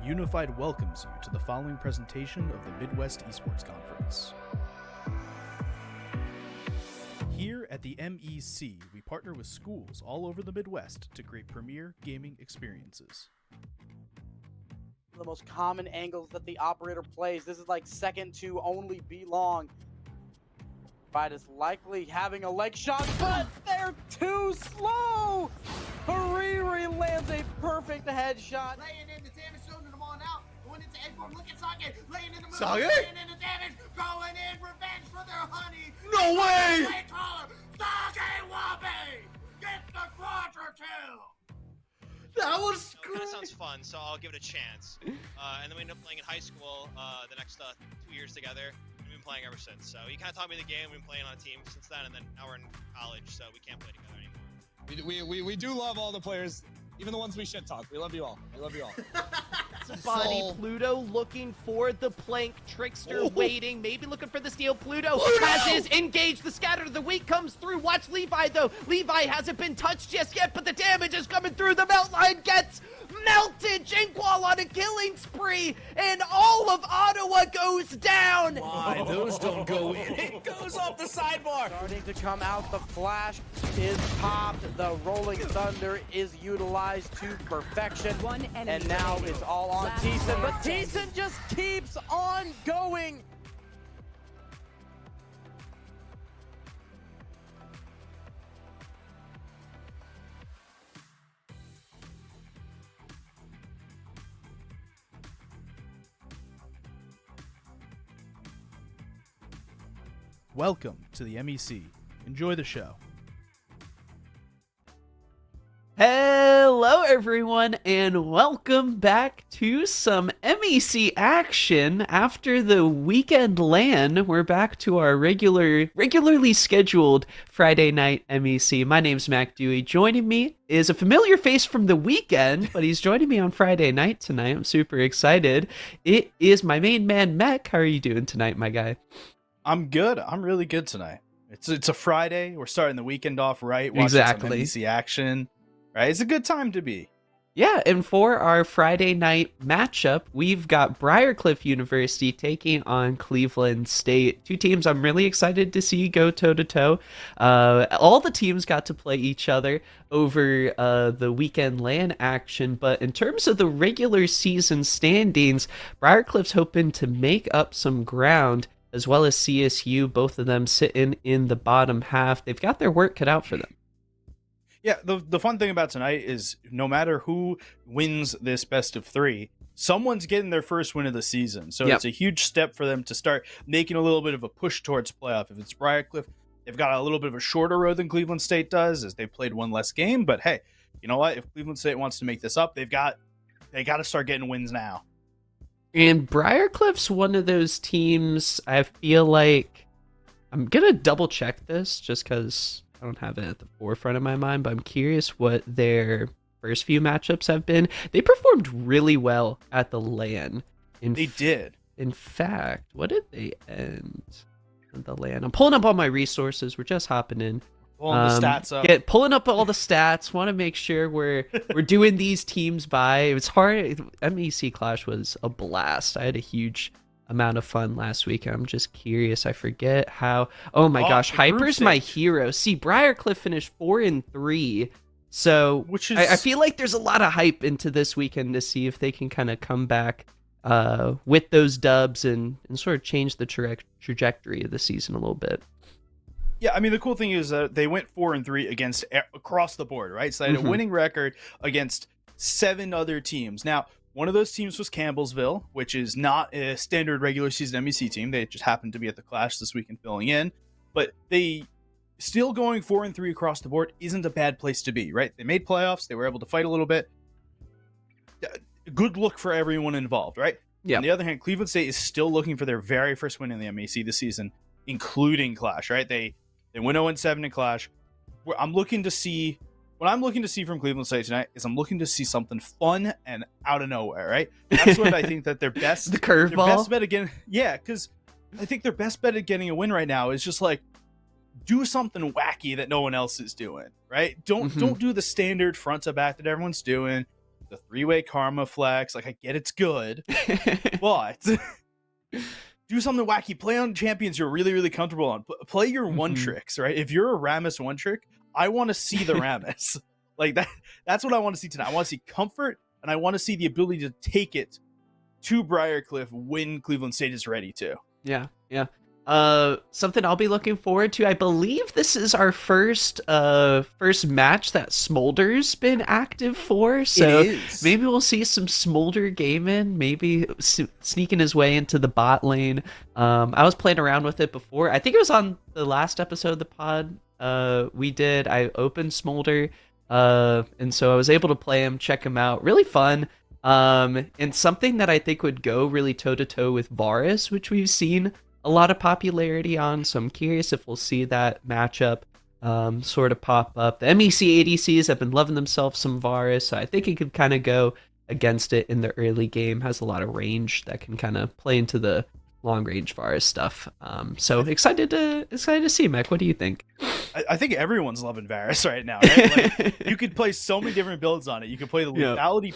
Unified welcomes you to the following presentation of the Midwest Esports Conference. Here at the MEC, we partner with schools all over the Midwest to create premier gaming experiences. The most common angles that the operator plays. This is like second to only B long. Fight is likely having a leg shot, but they're too slow. Hariri lands a perfect headshot. Laying in the damage zone and them on out. Going into A4, look at Sage. Laying in the middle, Sage? laying in the damage. Going in, revenge for their honey. No way! Sage Wabe gets the quadra kill. That was Kind of sounds fun, so I'll give it a chance. And then we ended up playing in high school the next 2 years together. We've been playing ever since. So he kind of taught me the game. We've been playing on a team since then, and then now we're in college, so we can't play together anymore. We do love all the players, even the ones we shit talk. We love you all. We love you all. Body So- Pluto looking for the plank. Trickster waiting, maybe looking for the steal. Pluto has his engage. The scatter of the weak comes through. Watch Levi though. Levi hasn't been touched just yet, but the damage is coming through. The melt line gets melted. Jinkwall on a killing spree, and all of Ottawa goes down. Why, those don't go in. It goes off the sidebar. Starting to come out, the flash is popped. The rolling thunder is utilized to perfection. And now it's all on Thiessen, but Thiessen just keeps on going. Welcome to the MEC. Enjoy the show. Hello everyone, and welcome back to some MEC action. After the weekend LAN, we're back to our regularly scheduled Friday night MEC. My name's Mac Dewey. Joining me is a familiar face from the weekend, but he's joining me on Friday night tonight. I'm super excited. It is my main man, MEC. How are you doing tonight, my guy? I'm good. I'm really good tonight. It's a Friday. We're starting the weekend off right. Watching Exactly. some MEC action. Right. It's a good time to be. Yeah, and for our Friday night matchup, we've got Briar University taking on Cleveland State. Two teams I'm really excited to see go toe-to-toe. All the teams got to play each other over the weekend LAN action, but in terms of the regular season standings, Briar hoping to make up some ground, as well as CSU, both of them sitting in the bottom half. They've got their work cut out for them. Yeah, the fun thing about tonight is no matter who wins this best of three, someone's getting their first win of the season. So Yep. It's a huge step for them to start making a little bit of a push towards playoff. If it's Briarcliff, they've got a little bit of a shorter road than Cleveland State does, as they played one less game. But hey, you know what? If Cleveland State wants to make this up, they got to start getting wins now. And Briarcliff's one of those teams, I feel like, I'm going to double check this just because I don't have it at the forefront of my mind, but I'm curious what their first few matchups have been. They performed really well at the LAN. They did. In fact, what did they end at the LAN? I'm pulling up all my resources. We're just hopping in. Pulling the stats up. Pulling up all the stats. Want to make sure we're doing these teams by. It was hard. MEC Clash was a blast. I had a huge amount of fun last week. I'm just curious. I forget how. Oh my gosh, the group Hyper's my stage. hero. See, Briarcliff finished 4-3. So Which is I feel like there's a lot of hype into this weekend to see if they can kind of come back with those dubs and sort of change the trajectory of the season a little bit. Yeah, I mean, the cool thing is that they went 4-3 against across the board, right? So they had a winning record against 7 other teams. Now, one of those teams was Campbellsville, which is not a standard regular season MEC team. They just happened to be at the Clash this weekend filling in. But they still going 4-3 across the board isn't a bad place to be, right? They made playoffs. They were able to fight a little bit. Good look for everyone involved, right? Yeah. On the other hand, Cleveland State is still looking for their very first win in the MEC this season, including Clash, right? They went 0-7 in Clash. What I'm looking to see from Cleveland State tonight is I'm looking to see something fun and out of nowhere, right? That's what I think that their best The their curveball. best bet again. Yeah, because I think their best bet at getting a win right now is just like do something wacky that no one else is doing, right? Don't do the standard front to back that everyone's doing. the 3-way karma flex. Like, I get it's good, but do something wacky. Play on champions you're really, really comfortable on. Play your one tricks, right? If you're a Rammus one trick, I want to see the Rammus. Like that's what I want to see tonight. I want to see comfort, and I want to see the ability to take it to Briarcliff when Cleveland State is ready to. Yeah. Something I'll be looking forward to. I believe this is our first match that Smolder's been active for. So maybe we'll see some Smolder gaming, maybe sneaking his way into the bot lane. I was playing around with it before. I think it was on the last episode of the pod I opened Smolder, and so I was able to play him, check him out. Really fun. And something that I think would go really toe-to-toe with Varus, which we've seen a lot of popularity on, so I'm curious if we'll see that matchup sort of pop up. The MEC ADCs have been loving themselves some Varus, so I think it could kind of go against it in the early game. Has a lot of range that can kind of play into the long-range Varus stuff. So excited to see, MEC. What do you think? I think everyone's loving Varus right now, right? Like, you could play so many different builds on it. You could play the lethality,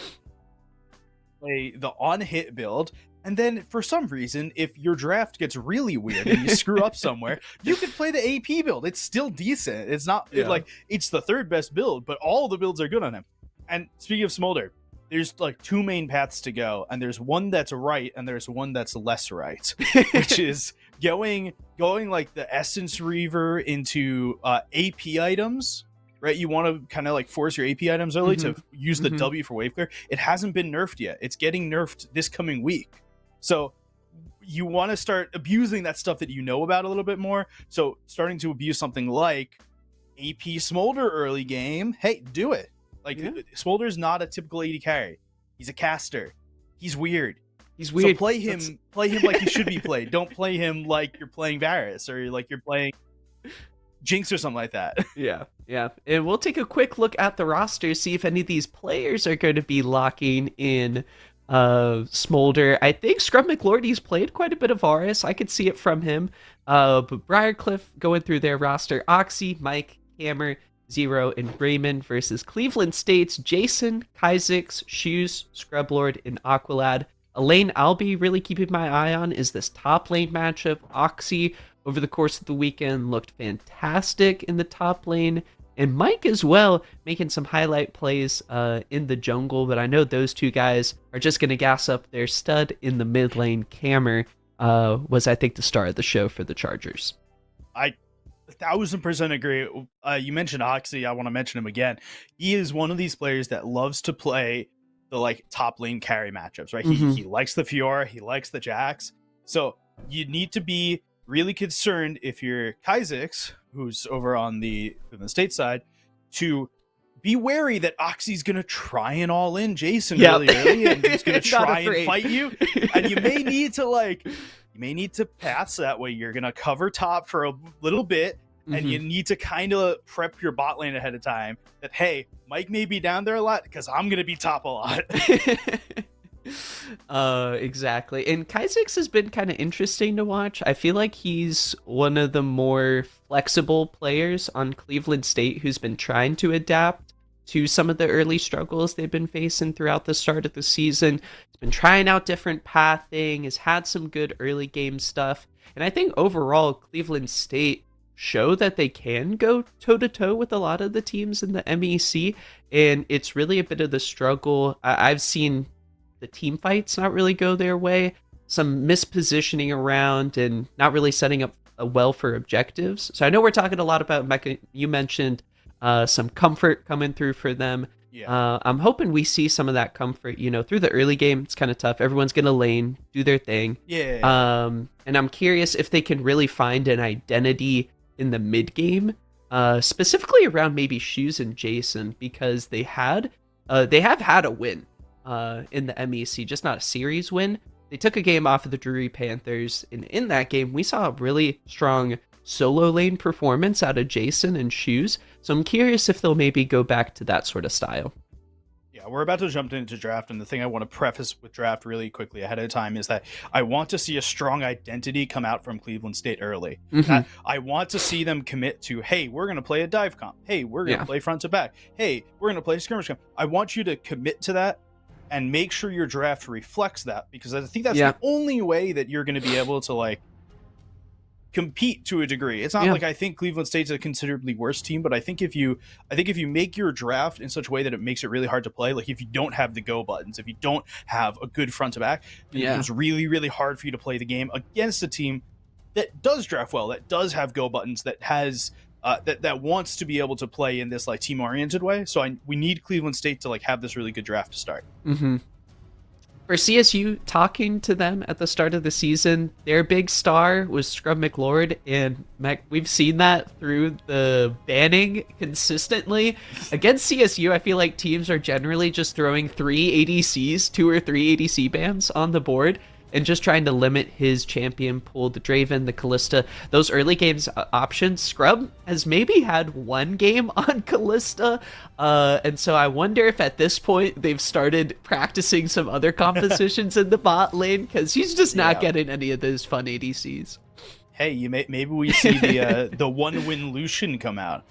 play the on-hit build, and then for some reason, if your draft gets really weird and you screw up somewhere, you could play the AP build. It's still decent. It's not like it's the third best build, but all the builds are good on him. And speaking of Smolder, there's like 2 main paths to go, and there's one that's right and there's one that's less right, which is going like the Essence Reaver into AP items. Right, you want to kind of like force your AP items early to use the W for wave clear. It hasn't been nerfed yet. It's getting nerfed this coming week. So you want to start abusing that stuff that you know about a little bit more. So starting to abuse something like AP Smolder early game, hey, do it. Like Smolder's not a typical AD carry. He's a caster. He's weird. So play him like he should be played. Don't play him like you're playing Varus or like you're playing Jinx or something like that. Yeah. And we'll take a quick look at the roster, see if any of these players are going to be locking in Smolder. I think Scrub McLordy's played quite a bit of Varus. I could see it from him. But Briarcliff going through their roster: Oxy, Mike, Hammer, Zero, and Raymond versus Cleveland State's Jason, Kysix, Shoes, Scrublord, and Aqualad. A lane I'll be really keeping my eye on is this top lane matchup. Oxy, over the course of the weekend, looked fantastic in the top lane, and Mike as well, making some highlight plays in the jungle. But I know those two guys are just going to gas up their stud in the mid lane. Cammer was, I think, the star of the show for the Chargers. I 1000% agree. You mentioned Oxy. I want to mention him again. He is one of these players that loves to play the like top lane carry matchups, right? He likes the Fiora, he likes the Jax. So you need to be really concerned if you're Kysix, who's over on the State side, to be wary that Oxy's going to try and all in Jason really early, and he's going to try and fight you. And you may need to pass that way. You're going to cover top for a little bit, and you need to kind of prep your bot lane ahead of time that, hey, Mike may be down there a lot because I'm going to be top a lot. Exactly. And Kysix has been kind of interesting to watch. I feel like he's one of the more flexible players on Cleveland State who's been trying to adapt to some of the early struggles they've been facing throughout the start of the season. He's been trying out different pathing, has had some good early game stuff. And I think overall Cleveland State show that they can go toe-to-toe with a lot of the teams in the MEC, and it's really a bit of the struggle. I've seen the team fights not really go their way, some mispositioning around, and not really setting up well for objectives. So I know we're talking a lot about MEC. You mentioned some comfort coming through for them. I'm hoping we see some of that comfort, through the early game. It's kind of tough. Everyone's going to lane, do their thing. And I'm curious if they can really find an identity in the mid game, specifically around maybe Shoes and Jason, because they have had a win in the MEC, just not a series win. They took a game off of the Drury Panthers, and in that game we saw a really strong solo lane performance out of Jason and Shoes. So I'm curious if they'll maybe go back to that sort of style. Yeah, we're about to jump into draft, and the thing I want to preface with draft really quickly ahead of time is that I want to see a strong identity come out from Cleveland State early. I want to see them commit to, hey, we're going to play a dive comp. Hey, we're going to play front to back. Hey, we're going to play skirmish comp. I want you to commit to that and make sure your draft reflects that, because I think that's Yeah. the only way that you're going to be able to like compete to a degree. It's not Yeah. like I think Cleveland State's a considerably worse team, but I think if you make your draft in such a way that it makes it really hard to play, like if you don't have the go buttons, if you don't have a good front to back, it Yeah. becomes really, really hard for you to play the game against a team that does draft well, that does have go buttons, that has that wants to be able to play in this like team oriented way. So we need Cleveland State to like have this really good draft to start. Mm-hmm. For CSU, talking to them at the start of the season, their big star was Scrub McLord, and we've seen that through the banning consistently. Against CSU, I feel like teams are generally just throwing 2 or 3 ADC bans on the board, and just trying to limit his champion pool, the Draven, the Callista, those early games options. Scrub has maybe had 1 game on Callista, and so I wonder if at this point they've started practicing some other compositions in the bot lane, because he's just not getting any of those fun ADCs. Hey, maybe we see the the 1-win Lucian come out.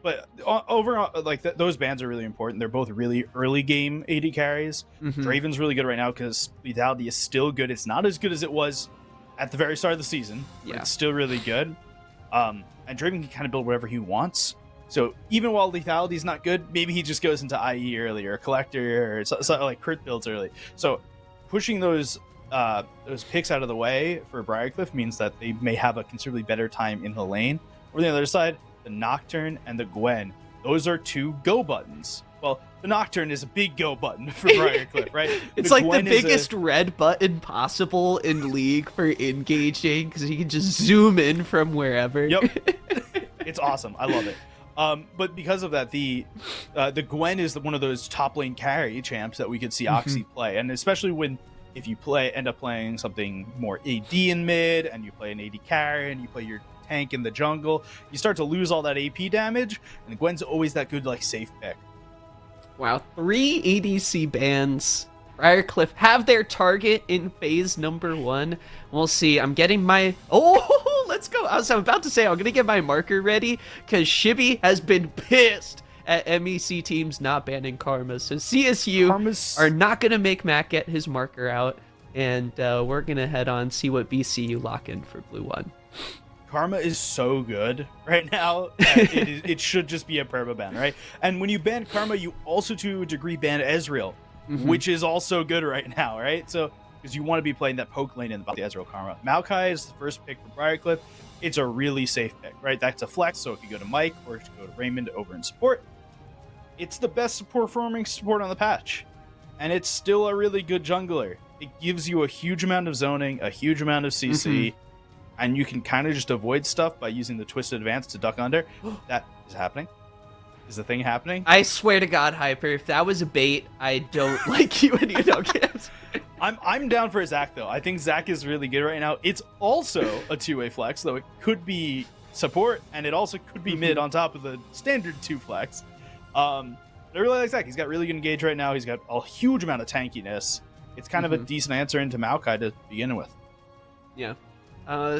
But overall, like those bans are really important. They're both really early game AD carries. Mm-hmm. Draven's really good right now because lethality is still good. It's not as good as it was at the very start of the season. But it's still really good. And Draven can kind of build whatever he wants. So even while lethality is not good, maybe he just goes into IE early or collector or something like crit builds early. So pushing those picks out of the way for Briarcliff means that they may have a considerably better time in the lane. Or the other side, the Nocturne and the Gwen, those are 2 go buttons. Well, the Nocturne is a big go button for Briarcliff, right? It's the like Gwen the biggest red button possible in League for engaging, because you can just zoom in from wherever. Yep. It's awesome. I love it. But because of that, the Gwen is one of those top lane carry champs that we could see Oxy play, and especially if you end up playing something more AD in mid, and you play an AD carry, and you play your tank in the jungle, you start to lose all that AP damage, and Gwen's always that good like safe pick. Wow, 3 ADC bans. Briarcliff have their target in phase number 1. We'll see. I'm getting my... Oh, let's go. I was about to say I'm going to get my marker ready, because Shibby has been pissed at MEC teams not banning Karma. So CSU are not going to make Mac get his marker out, and we're going to head on, see what BCU lock in for Blue 1. Karma is so good right now. It should just be a permaban, right? And when you ban Karma, you also to a degree ban Ezreal, which is also good right now, right? So because you want to be playing that poke lane in the Ezreal Karma. Maokai is the first pick for Briarcliff. It's a really safe pick, right? That's a flex, so it could go to Mike or it could go to Raymond over in support. It's the best performing support on the patch, and it's still a really good jungler. It gives you a huge amount of zoning, a huge amount of CC. And you can kind of just avoid stuff by using the Twisted Advance to duck under. That is happening. Is the thing happening? I swear to God, Hyper, if that was a bait, I don't like you and you don't get. I'm down for Zach, though. I think Zach is really good right now. It's also a 2-way flex, though it could be support, and it also could be mid on top of the standard 2 flex. I really like Zach. He's got really good engage right now. He's got a huge amount of tankiness. It's kind of a decent answer into Maokai to begin with. Yeah.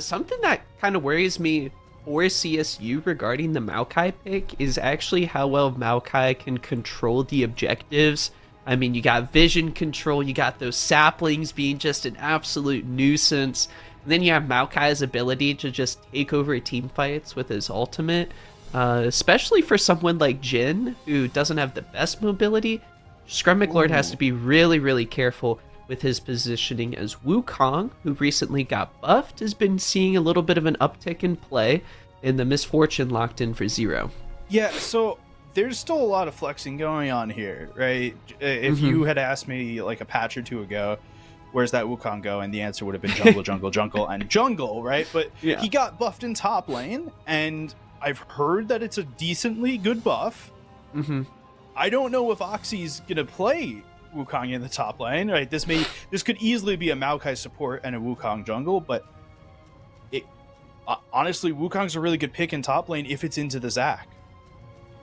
Something that kind of worries me for CSU regarding the Maokai pick is actually how well Maokai can control the objectives. I mean, you got vision control, you got those saplings being just an absolute nuisance, and then you have Maokai's ability to just take over team fights with his ultimate, especially for someone like Jhin, who doesn't have the best mobility. Scrum McLord has to be really, really careful with his positioning, as Wukong, who recently got buffed, has been seeing a little bit of an uptick in play, and the Misfortune locked in for 0. Yeah, so there's still a lot of flexing going on here, right? If you had asked me like a patch or 2 ago, where's that Wukong go? And the answer would have been jungle, jungle, jungle, and jungle, right? But he got buffed in top lane, and I've heard that it's a decently good buff. I don't know if Oxy's gonna play Wukong in the top lane, right? This could easily be a Maokai support and a Wukong jungle, but honestly, Wukong's a really good pick in top lane if it's into the Zac.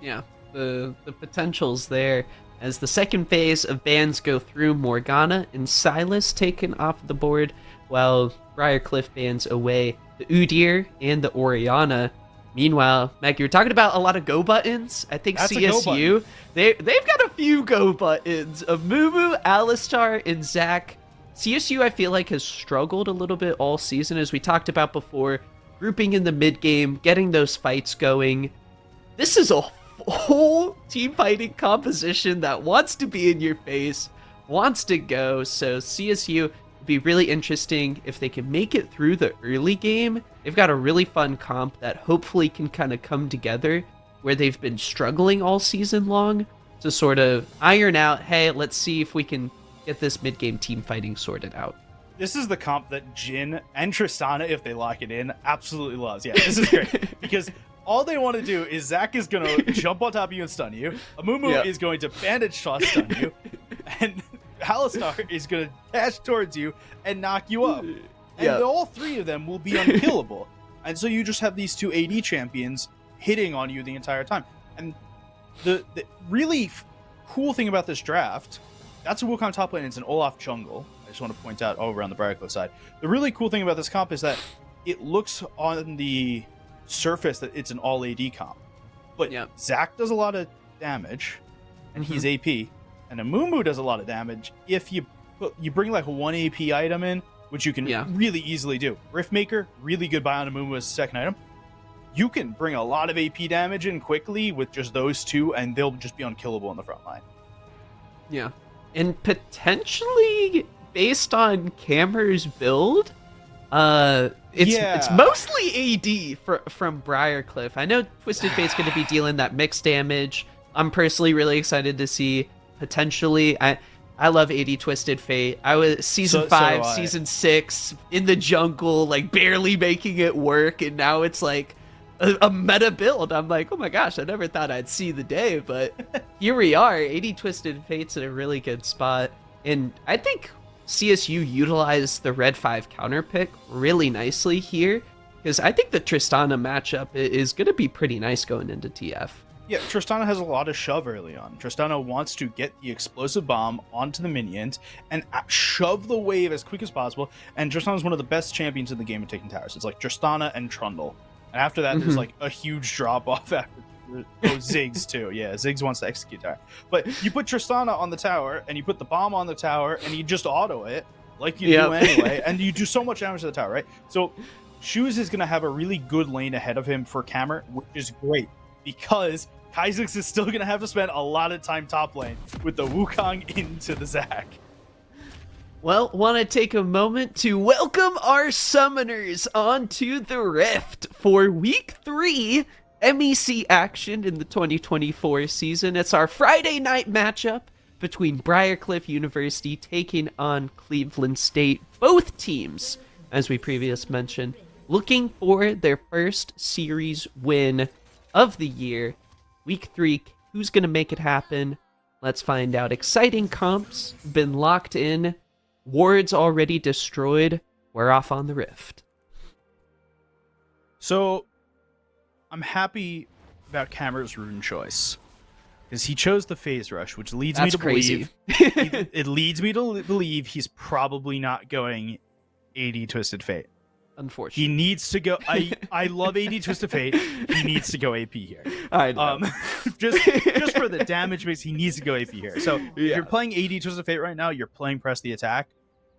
Yeah, the potential's there. As the second phase of bans go through, Morgana and Silas taken off the board, while Briarcliff bans away the Udyr and the Orianna. Meanwhile, Meg, you were talking about a lot of go buttons. I think That's a go CSU, they've got a few go buttons of Mumu, Alistar, and Zach. CSU, I feel like, has struggled a little bit all season, as we talked about before, grouping in the mid game, getting those fights going. This is a whole team fighting composition that wants to be in your face, wants to go. So CSU would be really interesting if they can make it through the early game. They've got a really fun comp that hopefully can kind of come together where they've been struggling all season long to sort of iron out, hey, let's see if we can get this mid-game team fighting sorted out. This is the comp that Jin and Tristana, if they lock it in, absolutely loves. Yeah, this is great. Because all they want to do is Zach is going to jump on top of you and stun you. Amumu is going to bandage shot stun you. And Alistar is going to dash towards you and knock you up. And all three of them will be unkillable. And so you just have these two AD champions hitting on you the entire time. And the really cool thing about this draft, that's a Wukong top lane, it's an Olaf jungle. I just want to point out over on the Briar side. The really cool thing about this comp is that it looks on the surface that it's an all AD comp. But Zach does a lot of damage, and he's AP. And Amumu does a lot of damage if you bring like a 1 AP item in, which you can really easily do. Riftmaker, really good buy on Amumu as a second item. You can bring a lot of AP damage in quickly with just those two, and they'll just be unkillable on the front line. Yeah. And potentially, based on Camer's build, it's mostly AD from Briarcliff. I know Twisted Fate's going to be dealing that mixed damage. I'm personally really excited to see potentially... I love AD Twisted Fate. I was season 5, season 6 in the jungle, like barely making it work, and now it's like a meta build. I'm like, oh my gosh, I never thought I'd see the day, but here we are. AD Twisted Fate's in a really good spot, and I think CSU utilized the Red 5 counter pick really nicely here, because I think the Tristana matchup is going to be pretty nice going into TF. Yeah, Tristana has a lot of shove early on. Tristana wants to get the explosive bomb onto the minions and shove the wave as quick as possible. And Tristana is one of the best champions in the game at taking towers. It's like Tristana and Trundle. And after that, there's like a huge drop off after Ziggs too. Yeah, Ziggs wants to execute tower. But you put Tristana on the tower and you put the bomb on the tower and you just auto it like you do anyway. And you do so much damage to the tower, right? So Shoes is going to have a really good lane ahead of him for Camer, which is great because Kha'Zix is still going to have to spend a lot of time top lane with the Wukong into the Zac. Well, want to take a moment to welcome our summoners onto the Rift for Week 3 MEC action in the 2024 season. It's our Friday night matchup between Briarcliff University taking on Cleveland State. Both teams, as we previously mentioned, looking for their first series win of the year. Week 3, who's going to make it happen? Let's find out. Exciting comps, been locked in, wards already destroyed. We're off on the Rift. So, I'm happy about Camer's rune choice. Because he chose the Phase Rush, which leads me to believe... it leads me to believe he's probably not going AD Twisted Fate. Unfortunately. He needs to go... I love AD Twisted Fate. He needs to go AP here. I know. Just for the damage base, he needs to go AP here. So if you're playing AD Twisted Fate right now, you're playing Press the Attack.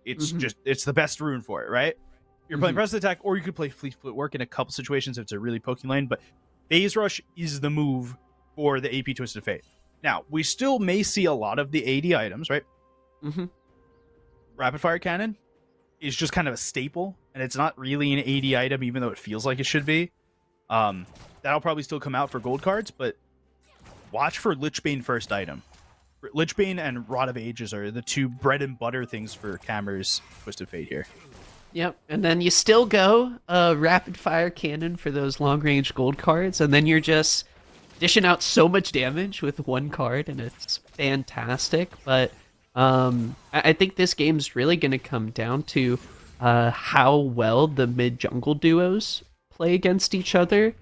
It's it's the best rune for it, right? You're playing Press the Attack, or you could play Fleet Footwork in a couple situations if it's a really pokey lane, but Phase Rush is the move for the AP Twisted Fate. Now, we still may see a lot of the AD items, right? Rapid Fire Cannon is just kind of a staple, and it's not really an AD item, even though it feels like it should be. That'll probably still come out for gold cards, but watch for Lichbane first item. Lichbane and Rod of Ages are the two bread and butter things for Camer's Twisted Fate here. Yep, and then you still go Rapid Fire Cannon for those long-range gold cards, and then you're just dishing out so much damage with one card, and it's fantastic. But I think this game's really going to come down to how well the mid-jungle duos play against each other.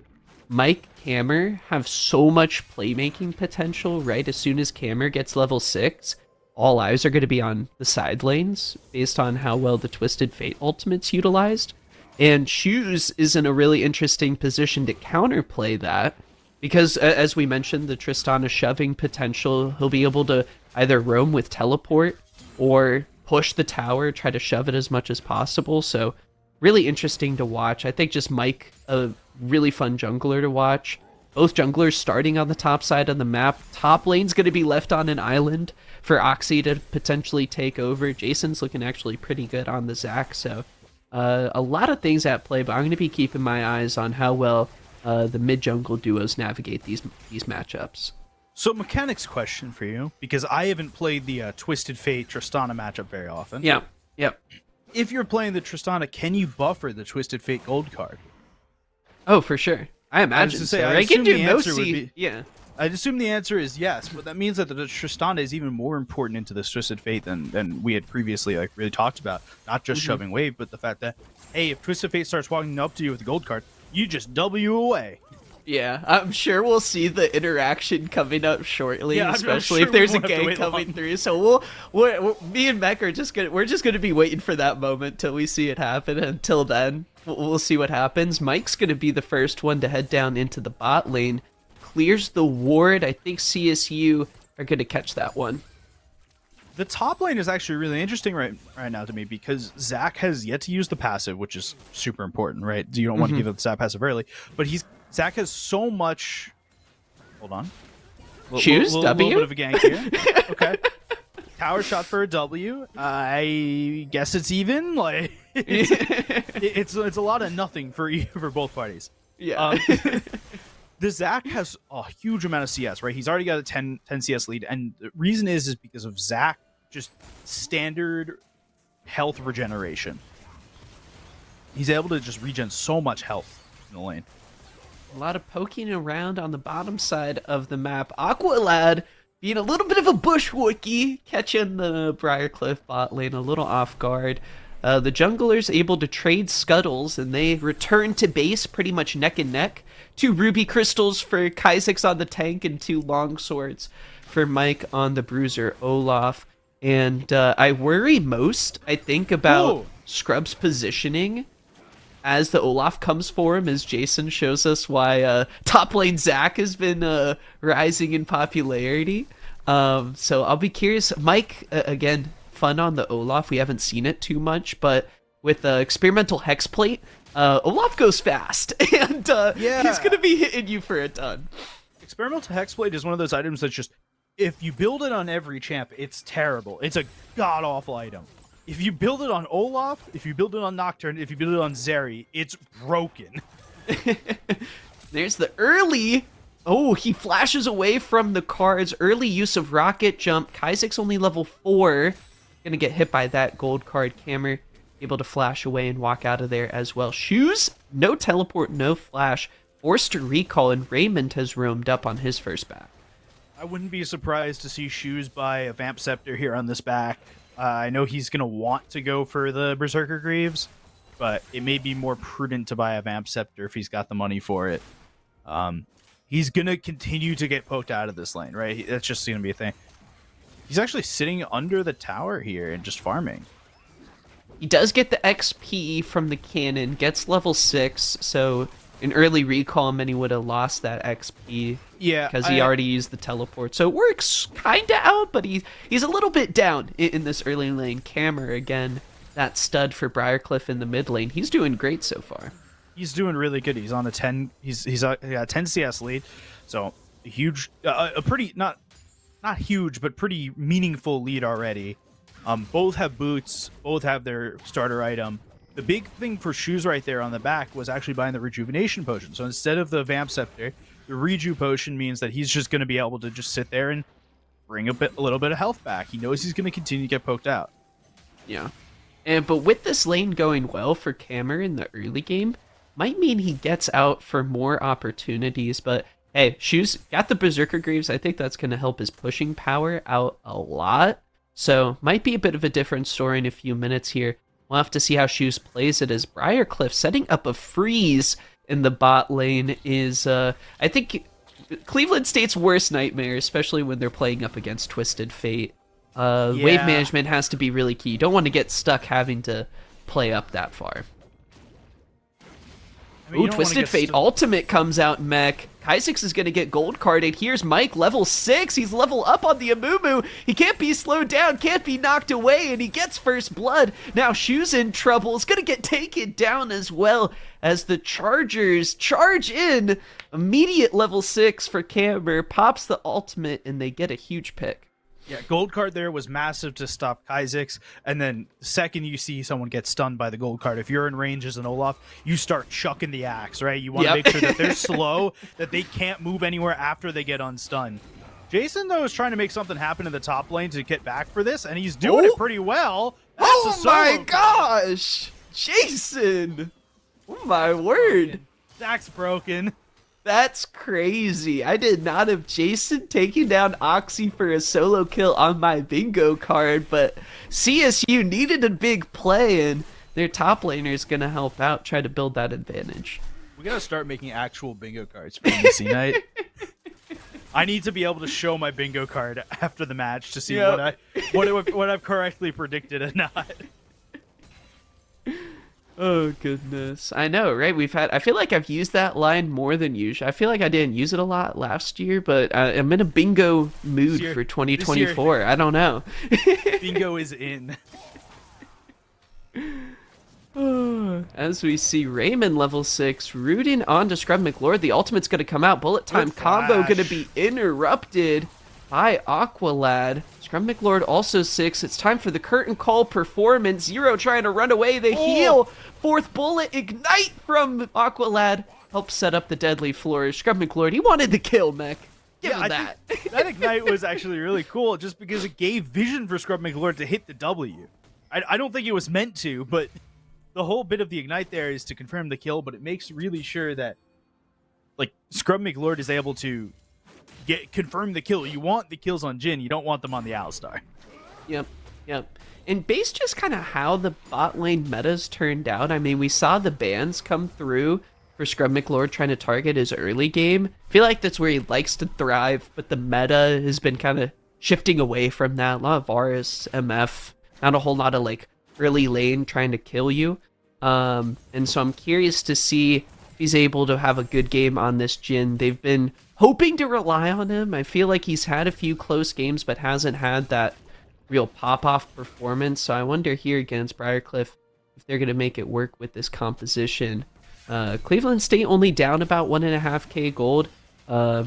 Mike, Camer have so much playmaking potential, right? As soon as Camer gets level 6, all eyes are going to be on the side lanes based on how well the Twisted Fate ultimate's utilized. And Shoes is in a really interesting position to counterplay that because, as we mentioned, the Tristana shoving potential, he'll be able to either roam with teleport or push the tower, try to shove it as much as possible. So really interesting to watch. I think just Mike, a really fun jungler to watch. Both junglers starting on the top side of the map. Top lane's going to be left on an island for Oxy to potentially take over. Jason's looking actually pretty good on the Zac, so a lot of things at play, but I'm going to be keeping my eyes on how well the mid-jungle duos navigate these matchups. So mechanics question for you, because I haven't played the Twisted Fate Tristana matchup very often. Yeah, yep. If you're playing the Tristana, can you buffer the Twisted Fate gold card? Oh, for sure. I imagine so. I can do no C. Yeah. I'd assume the answer is yes, but that means that the Tristana is even more important into this Twisted Fate than we had previously really talked about. Not just shoving wave, but the fact that, hey, if Twisted Fate starts walking up to you with a gold card, you just W away. Yeah, I'm sure we'll see the interaction coming up shortly, Yeah, especially sure if there's we a won't have to gank wait coming long. through. So me and MEC are we're just gonna be waiting for that moment till we see it happen. Until then, we'll see what happens. Mike's gonna be the first one to head down into the bot lane, clears the ward. I think CSU are gonna catch that one. The top lane is actually really interesting right now to me because Zac has yet to use the passive, which is super important, right? You don't want to give up the Zac passive early, but Zac has so much. Hold on. Choose a W. little bit of a gank here. Okay. Tower shot for a W. I guess it's even. Like it's a lot of nothing for both parties. Yeah. The Zac has a huge amount of CS, right? He's already got a 10 CS lead, and the reason is because of Zac just standard health regeneration. He's able to just regen so much health in the lane. A lot of poking around on the bottom side of the map. Aqualad being a little bit of a bushwookie, catching the Briarcliff bot lane a little off guard. The junglers able to trade scuttles, and they return to base pretty much neck and neck. 2 ruby crystals for Kha'Zix on the tank, and 2 long swords for Mike on the bruiser Olaf. And I worry most, I think, about Scrub's positioning as the Olaf comes for him, as Jason shows us why top lane Zac has been rising in popularity. So I'll be curious. Mike, again, fun on the Olaf. We haven't seen it too much, but with the experimental hex plate, Olaf goes fast, and he's going to be hitting you for a ton. Experimental Hexblade is one of those items that's just, if you build it on every champ, it's terrible. It's a god-awful item. If you build it on Olaf, if you build it on Nocturne, if you build it on Zeri, it's broken. There's the early... Oh, he flashes away from the cards. Early use of rocket jump. Kha'Zix only level 4. Gonna get hit by that gold card. Cammer able to flash away and walk out of there as well. Shoes, no teleport, no flash. Forced to recall, and Raymond has roamed up on his first back. I wouldn't be surprised to see Shoes buy a Vamp Scepter here on this back. I know he's going to want to go for the Berserker Greaves, but it may be more prudent to buy a Vamp Scepter if he's got the money for it. He's going to continue to get poked out of this lane, right? That's just going to be a thing. He's actually sitting under the tower here and just farming. He does get the XP from the cannon, gets level 6, so an early recall, many would have lost that XP. Yeah, because he already used the teleport. So it works kind of out, but he's a little bit down in this early lane. Cammer, again, that stud for Briarcliff in the mid lane. He's doing great so far. He's doing really good. He's on a 10. He's got a 10 CS lead, so a huge, a pretty not huge, but pretty meaningful lead already. Both have boots. Both have their starter item. The big thing for Shoes right there on the back was actually buying the Rejuvenation Potion. So instead of the Vamp Scepter, the Reju Potion means that he's just going to be able to just sit there and bring a little bit of health back. He knows he's going to continue to get poked out. Yeah. But with this lane going well for Cammer in the early game, might mean he gets out for more opportunities. But hey, Shoes got the Berserker Greaves. I think that's going to help his pushing power out a lot. So might be a bit of a different story in a few minutes here. We'll have to see how Shoes plays it, as Briarcliff setting up a freeze in the bot lane is, I think, Cleveland State's worst nightmare, especially when they're playing up against Twisted Fate. Wave management has to be really key. You don't want to get stuck having to play up that far. I mean, you Ooh, don't wanna Twisted get Fate Ultimate comes out, Mech. Kaizix is going to get gold carded. Here's Mike, level 6. He's level up on the Amumu. He can't be slowed down, can't be knocked away, and he gets first blood. Now Shu's in trouble. Is going to get taken down as well as the Chargers charge in. Immediate level 6 for Camber. Pops the ultimate, and they get a huge pick. Yeah, gold card there was massive to stop Kaizix, and then the second you see someone get stunned by the gold card, if you're in range as an Olaf, you start chucking the axe, right? You want to make sure that they're slow, that they can't move anywhere after they get unstunned. Jason, though, is trying to make something happen in the top lane to get back for this, and he's doing it pretty well. That's Oh my gosh! Jason! Oh my word! Zach's broken. That's crazy. I did not have Jason taking down Oxy for a solo kill on my bingo card, but CSU needed a big play, and their top laner is going to help out, try to build that advantage. We got to start making actual bingo cards for MEC night. I need to be able to show my bingo card after the match to see what I've correctly predicted and not. Oh goodness. I know, right? I feel like I've used that line more than usual. I feel like I didn't use it a lot last year, but I'm in a bingo mood for 2024. I don't know. Bingo is in. As we see Raymond level 6 rooting onto Scrub McLord. The ultimate's going to come out. Bullet time combo going to be interrupted by Aqualad. Scrub McLord also 6. It's time for the curtain call performance. Zero trying to run away. They heal. Fourth bullet ignite from Aqualad. Helps set up the deadly flourish. Scrub McLord, he wanted the kill, Mech. Give him that. That ignite was actually really cool just because it gave vision for Scrub McLord to hit the W. I don't think it was meant to, but the whole bit of the ignite there is to confirm the kill, but it makes really sure that like Scrub McLord is able to confirm the kill. You want the kills on Jhin, you don't want them on the Alistar. Yep. And based just kind of how the bot lane metas turned out, I mean, we saw the bans come through for Scrub McLord trying to target his early game. I feel like that's where he likes to thrive, but the meta has been kind of shifting away from that. A lot of Varus, MF, not a whole lot of like early lane trying to kill you. And so I'm curious to see if he's able to have a good game on this Jhin. They've been hoping to rely on him. I feel like he's had a few close games, but hasn't had that real pop-off performance. So I wonder here against Briarcliff if they're going to make it work with this composition. Cleveland State only down about 1.5k gold.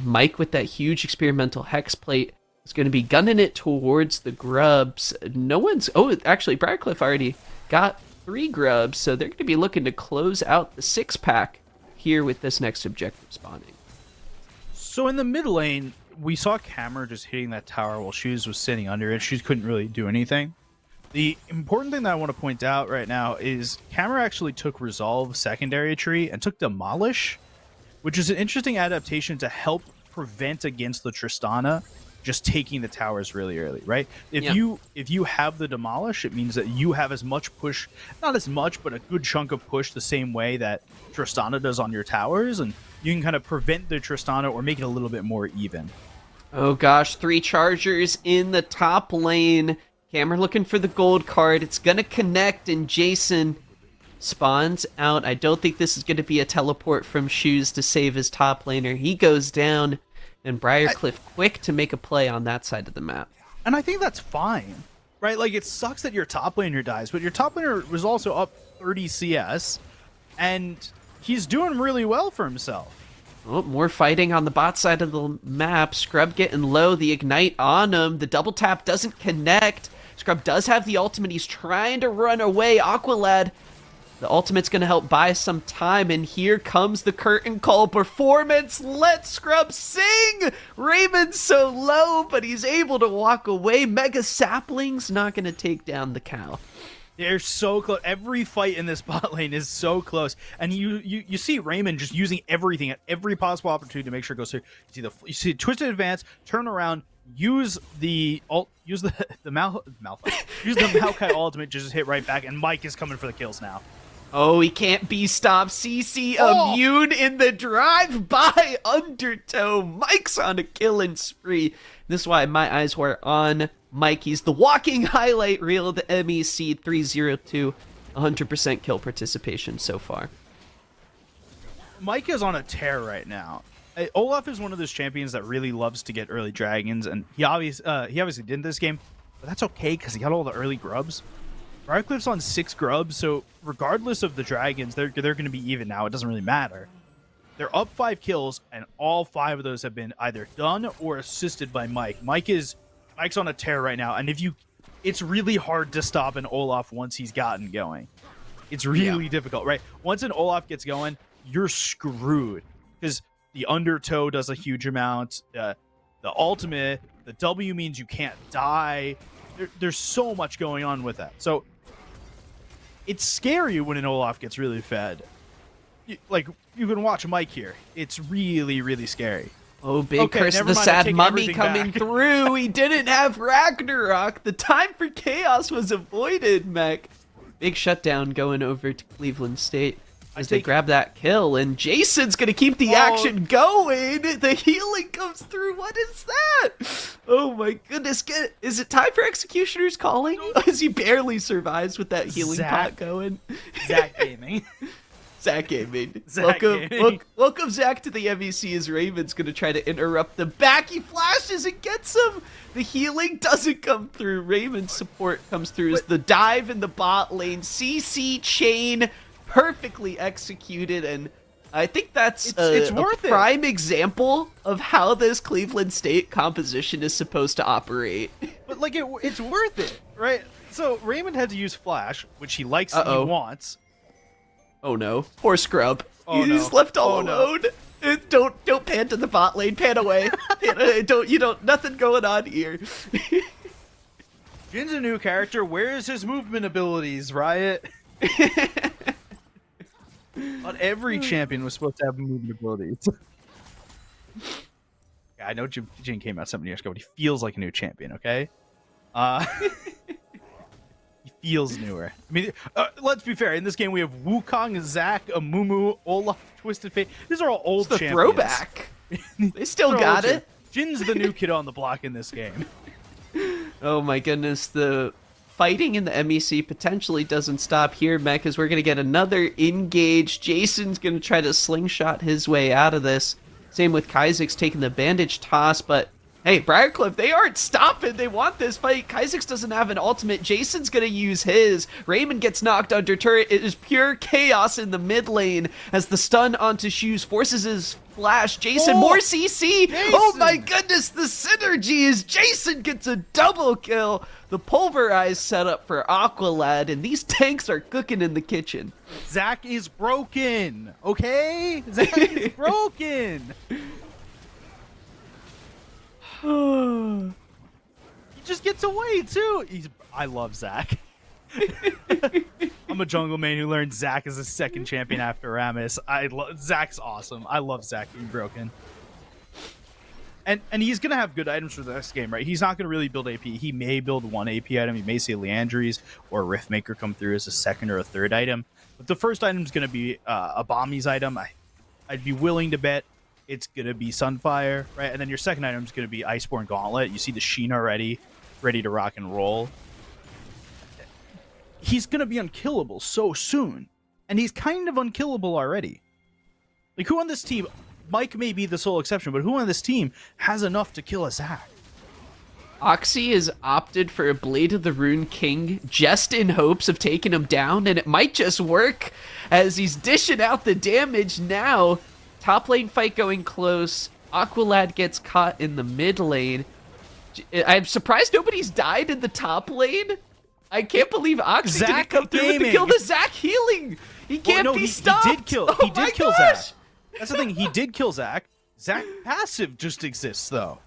Mike with that huge experimental hex plate is going to be gunning it towards the grubs. Actually, Briarcliff already got 3 grubs, so they're going to be looking to close out the 6-pack here with this next objective spawning. So in the mid lane, we saw Camera just hitting that tower while Shoes was sitting under it. Shoes couldn't really do anything. The important thing that I want to point out right now is Camera actually took Resolve secondary tree and took Demolish, which is an interesting adaptation to help prevent against the Tristana just taking the towers really early, right? If you have the Demolish, it means that you have as much push, not as much, but a good chunk of push the same way that Tristana does on your towers, and you can kind of prevent the Tristana or make it a little bit more even. Oh gosh, 3 chargers in the top lane. Camera looking for the gold card. It's gonna connect, and Jason spawns out. I don't think this is gonna be a teleport from Shoes to save his top laner. He goes down, and Briarcliff quick to make a play on that side of the map. And I think that's fine, right? Like, it sucks that your top laner dies, but your top laner was also up 30 CS, and he's doing really well for himself. Oh, more fighting on the bot side of the map. Scrub getting low. The ignite on him. The double tap doesn't connect. Scrub does have the ultimate. He's trying to run away. Aqualad, the ultimate's going to help buy some time. And here comes the curtain call performance. Let Scrub sing. Raymond's so low, but he's able to walk away. Mega Sapling's not going to take down the cow. They're so close. Every fight in this bot lane is so close, and you see Raymond just using everything at every possible opportunity to make sure it goes through. You see Twisted Advance, turn around, use the Maokai ultimate, just hit right back, and Mike is coming for the kills now. Oh, he can't be stopped. CC immune in the drive-by Undertow. Mike's on a killing spree. This is why my eyes were on Mike. He's the walking highlight reel of the MEC 302. 100% kill participation so far. Mike is on a tear right now. Olaf is one of those champions that really loves to get early dragons, and he obviously did this game, but that's okay because he got all the early grubs. Briarcliff's on 6 grubs, so regardless of the dragons, they're going to be even now. It doesn't really matter. They're up 5 kills, and all 5 of those have been either done or assisted by Mike. Mike's on a tear right now, and it's really hard to stop an Olaf once he's gotten going. It's really difficult, right? Once an Olaf gets going, you're screwed because the undertow does a huge amount. The ultimate, the W means you can't die. There's so much going on with that. So it's scary when an Olaf gets really fed. You can watch Mike here. It's really, really scary. Oh, Big Curse of the Sad Mummy coming through. He didn't have Ragnarok. The time for chaos was avoided, MEC. Big shutdown going over to Cleveland State as they grab that kill. And Jason's going to keep the action going. The healing comes through. What is that? Oh, my goodness. Is it time for Executioner's Calling? As he barely survives with that healing pot going. Zach Gaming. Zach Gaming. Zach Gaming. Welcome, Zach, to the MEC as Raven's going to try to interrupt the back. He flashes and gets him. The healing doesn't come through. Raven's support comes through as the dive in the bot lane. CC chain perfectly executed, and I think that's it's worth a prime example of how this Cleveland State composition is supposed to operate. But like it's worth it, right? So Raymond had to use Flash, which he likes and he wants. Oh no, poor scrub. Oh, He's left all alone. Don't pan to the bot lane. Pan away. Nothing going on here. Jin's a new character. Where is his movement abilities, Riot? Not every champion was supposed to have movement abilities. Yeah, I know Jin came out 7 years ago, but he feels like a new champion, okay? He feels newer. I mean, let's be fair. In this game, we have Wukong, Zac, Amumu, Olaf, Twisted Fate. These are all old champions. Throwback. They still got it. Jin's the new kid on the block in this game. Oh my goodness, the fighting in the MEC potentially doesn't stop here, MEC, as we're going to get another engage. Jason's going to try to slingshot his way out of this. Same with Kaizik's taking the bandage toss, but hey, Briarcliff, they aren't stopping. They want this fight. Kaizik's doesn't have an ultimate. Jason's going to use his. Raymond gets knocked under turret. It is pure chaos in the mid lane as the stun onto Shoes forces his flash. Jason, more CC. Jason. Oh my goodness, the synergy is Jason gets a double kill. The pulverized setup for Aqualad, and these tanks are cooking in the kitchen. Zac is broken, okay? Zac is broken. He just gets away too. I love Zac. I'm a jungle man who learned Zac is a second champion after Rammus. Zac's awesome. I love Zac being broken. And he's gonna have good items for the next game, right? He's not gonna really build AP. He may build one AP item. He may see a Leandries or a Riftmaker come through as a second or a third item. But the first item is gonna be a Bombies item. I'd be willing to bet it's going to be Sunfire, right? And then your second item is going to be Iceborne Gauntlet. You see the Sheen already, ready to rock and roll. He's going to be unkillable so soon. And he's kind of unkillable already. Like, who on this team, Mike may be the sole exception, but who on this team has enough to kill a Zac? Oxy has opted for a Blade of the Rune King just in hopes of taking him down, and it might just work as he's dishing out the damage now. Top lane fight going close. Aqualad gets caught in the mid lane. I'm surprised nobody's died in the top lane. I can't believe Oxy didn't come through with the kill. The Zac healing. He can't be stopped. He did kill. He did kill Zac. That's the thing. He did kill Zac. Zac passive just exists though,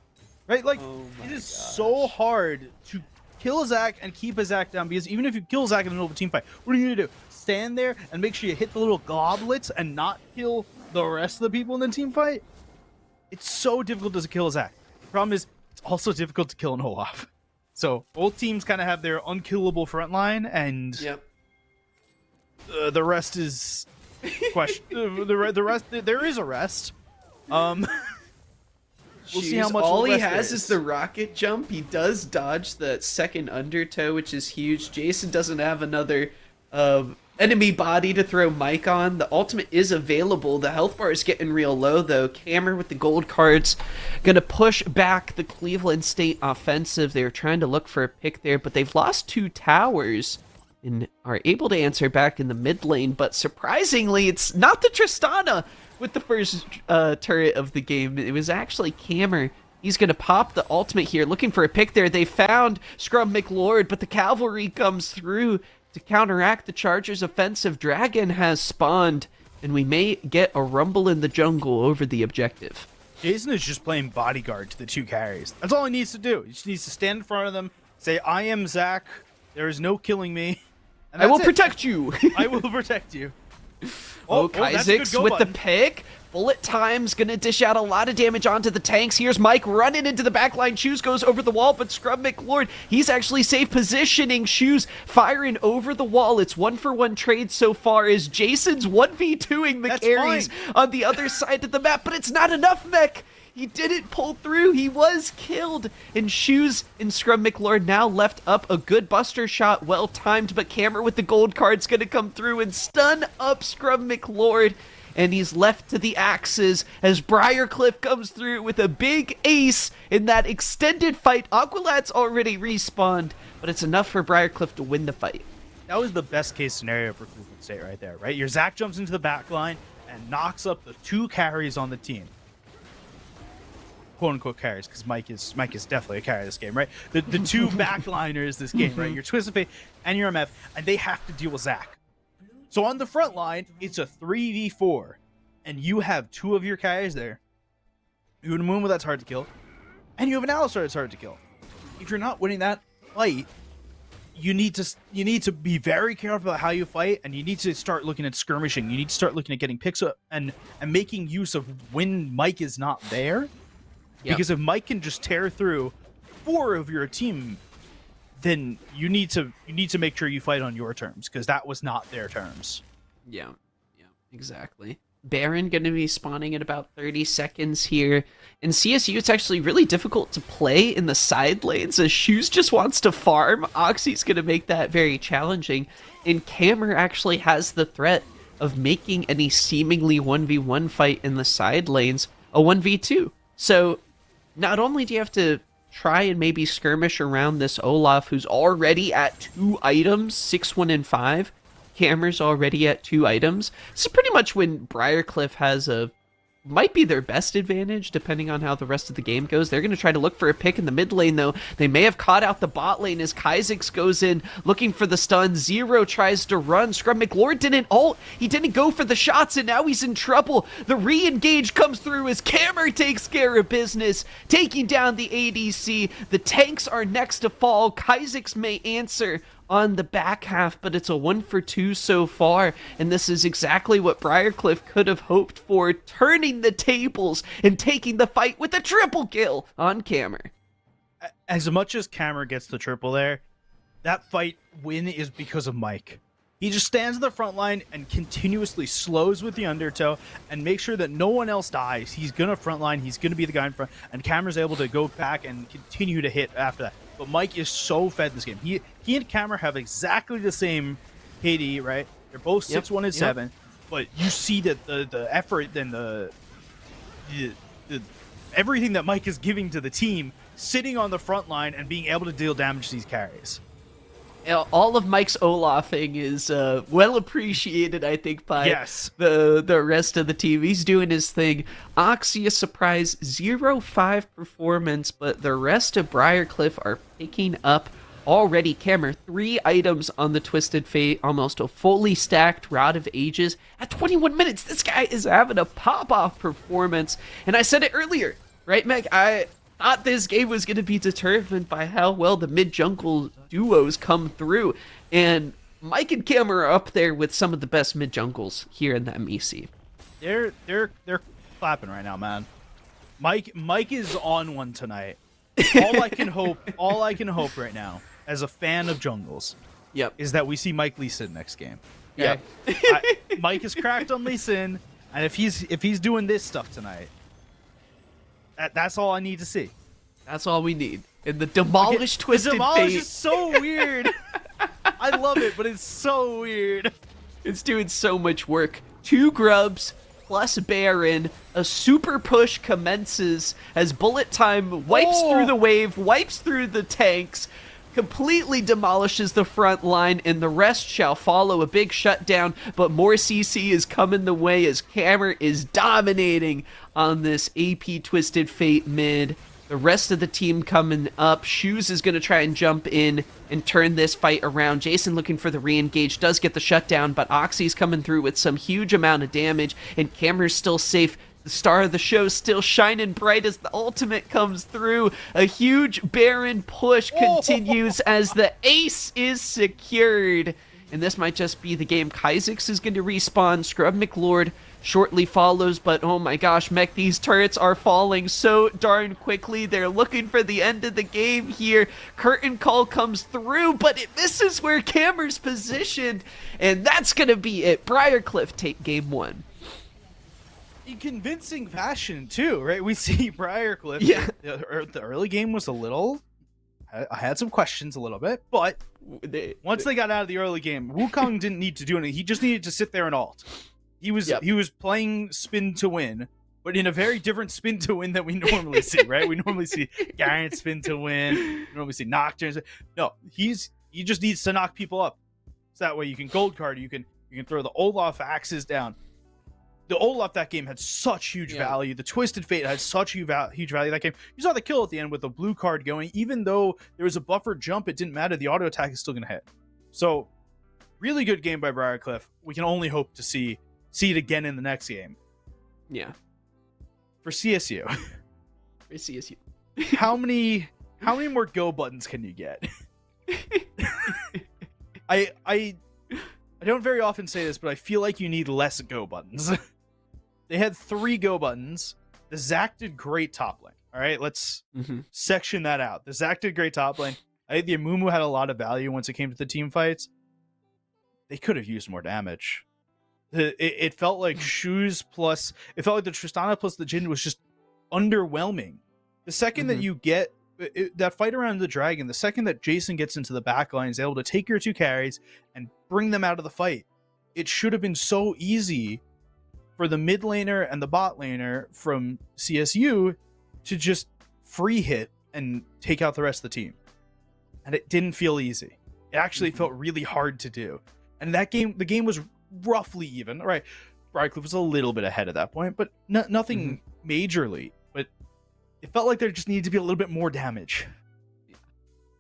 right? Like it is so hard to kill a Zac and keep a Zac down, because even if you kill Zac in the middle of a team fight, what are you gonna do? Stand there and make sure you hit the little goblets and not kill the rest of the people in the team fight? It's so difficult to kill a Zac. The problem is it's also difficult to kill an Olaf. So both teams kind of have their unkillable front line, and the rest is question. The rest, there is a rest. We'll see how much all he has is the rocket jump. He does dodge the second undertow, which is huge. Jason doesn't have another enemy body to throw Mike on. The ultimate is available. The health bar is getting real low, though. Cameron with the gold cards going to push back the Cleveland State offensive. They were trying to look for a pick there, but they've lost 2 towers and are able to answer back in the mid lane. But surprisingly, it's not the Tristana with the first turret of the game. It was actually Cameron. He's going to pop the ultimate here, looking for a pick there. They found Scrum McLord, but the cavalry comes through to counteract the Chargers' offensive. Dragon has spawned, and we may get a rumble in the jungle over the objective. Jason is just playing bodyguard to the 2 carries. That's all he needs to do. He just needs to stand in front of them, say, I am Zach. There is no killing me. And I will that's it. protect you. I will protect you. Kaisex with the pick. Bullet Time's gonna dish out a lot of damage onto the tanks. Here's Mike running into the backline. Shoes goes over the wall, but Scrub McLord, he's actually safe positioning. Shoes firing over the wall. It's 1-for-1 trade so far as Jason's 1v2ing the That's carries fine. on the other side of the map, but it's not enough, MEC. He didn't pull through. He was killed. And Shoes and Scrum McLord now left up a good buster shot, well timed, but Cameron with the gold card's gonna come through and stun up Scrum McLord. And he's left to the axes as Briar comes through with a big ace in that extended fight. Aqualat's already respawned, but it's enough for Briar to win the fight. That was the best case scenario for Cleveland State right there, right? Your Zach jumps into the back line and knocks up the 2 carries on the team. Quote unquote carries, because Mike is definitely a carry this game, right? The 2 backliners this game, right? Your Twisted Fate and your MF, and they have to deal with Zach. So on the front line, it's a 3v4, and you have 2 of your carries there. You have a Moon that's hard to kill, and you have an Alistar that's hard to kill. If you're not winning that fight, you need to be very careful about how you fight, and you need to start looking at skirmishing. You need to start looking at getting picks up and making use of when Mike is not there. Yep. Because if Mike can just tear through 4 of your team, then you need to make sure you fight on your terms, because that was not their terms. Yeah, exactly. Baron going to be spawning in about 30 seconds here. In CSU, it's actually really difficult to play in the side lanes, as Shoes just wants to farm. Oxy's going to make that very challenging. And Camer actually has the threat of making any seemingly 1v1 fight in the side lanes a 1v2. So not only do you have to try and maybe skirmish around this Olaf, who's already at 2 items, 6-1 and 5. Cameron's already at 2 items. This is pretty much when Briarcliff has might be their best advantage, depending on how the rest of the game goes. They're going to try to look for a pick in the mid lane, though. They may have caught out the bot lane as Kaisex goes in, looking for the stun. Zero tries to run. Scrum McLord didn't ult. He didn't go for the shots, and now he's in trouble. The re-engage comes through as Cameron takes care of business, taking down the ADC. The tanks are next to fall. Kaisex may answer on the back half, but it's a 1-for-2 so far, and this is exactly what Briarcliff could have hoped for, turning the tables and taking the fight with a triple kill on Camer. As much as Camer gets the triple there, that fight win is because of Mike. He just stands in the front line and continuously slows with the undertow and makes sure that no one else dies. He's gonna frontline, he's gonna be the guy in front, and Camer's able to go back and continue to hit after that. But Mike is so fed in this game. He and Camer have exactly the same KD, right? They're both 6-1 and 7, but you see that the effort and the everything that Mike is giving to the team, sitting on the front line and being able to deal damage to these carries. All of Mike's Olafing is well appreciated, I think, by the rest of the team. He's doing his thing. Oxy, a surprise 0-5 performance, but the rest of Briarcliff are picking up already. Camer, 3 items on the Twisted Fate, almost a fully stacked Rod of Ages. At 21 minutes, this guy is having a pop-off performance. And I said it earlier, right, Meg? I thought this game was going to be determined by how well the mid-jungle duos come through, and Mike and Cam are up there with some of the best mid-jungles here in the MEC. They're clapping right now, man. Mike is on one tonight. All I can hope right now, as a fan of jungles, is that we see Mike Lee Sin next game. Okay? Mike is cracked on Lee Sin, and if he's doing this stuff tonight, that's all I need to see. That's all we need. And the Twisted Fate. Demolish is so weird. I love it, but it's so weird. It's doing so much work. 2 grubs plus Baron. A super push commences as Bullet Time wipes through the wave, wipes through the tanks, completely demolishes the front line, and the rest shall follow. A big shutdown, but more CC is coming the way as Cammer is dominating on this AP Twisted Fate mid. The rest of the team coming up. Shoes is going to try and jump in and turn this fight around. Jason looking for the re-engage, does get the shutdown, but Oxy's coming through with some huge amount of damage, and Cammer's still safe. The star of the show still shining bright as the ultimate comes through. A huge Baron push continues as the ace is secured. And this might just be the game. Kaizix is going to respawn. Scrub McLord shortly follows, but oh my gosh, MEC, these turrets are falling so darn quickly. They're looking for the end of the game here. Curtain Call comes through, but it misses where Cammer's positioned, and that's going to be it. Briarcliff take game 1. In convincing fashion, too, right? We see Briarcliff. Yeah. The early game was a little... I had some questions a little bit, but once they got out of the early game, Wukong didn't need to do anything. He just needed to sit there and ult. He was playing spin to win, but in a very different spin to win that we normally see, right? We normally see Garant spin to win. We normally see Nocturnes. No, he just needs to knock people up. So that way you can gold card, you can throw the Olaf axes down. The Olaf that game had such huge value. The Twisted Fate had such huge value that game. You saw the kill at the end with the blue card going. Even though there was a buffered jump, it didn't matter. The auto attack is still going to hit. So, really good game by Briarcliff. We can only hope to see it again in the next game. Yeah. For CSU. For CSU. How many more go buttons can you get? I don't very often say this, but I feel like you need less go buttons. They had 3 go buttons. The Zac did great top lane. All right, let's section that out. The Zac did great top lane. I think the Amumu had a lot of value once it came to the team fights. They could have used more damage. It felt like Shoes plus... It felt like the Tristana plus the Jhin was just underwhelming. The second that you get... that fight around the dragon, the second that Jason gets into the back line, is able to take your 2 carries and bring them out of the fight. It should have been so easy for the mid laner and the bot laner from CSU to just free hit and take out the rest of the team. And it didn't feel easy. It actually felt really hard to do. And that game, the game was roughly even. All right, Briarcliff was a little bit ahead at that point, but nothing majorly. But it felt like there just needed to be a little bit more damage.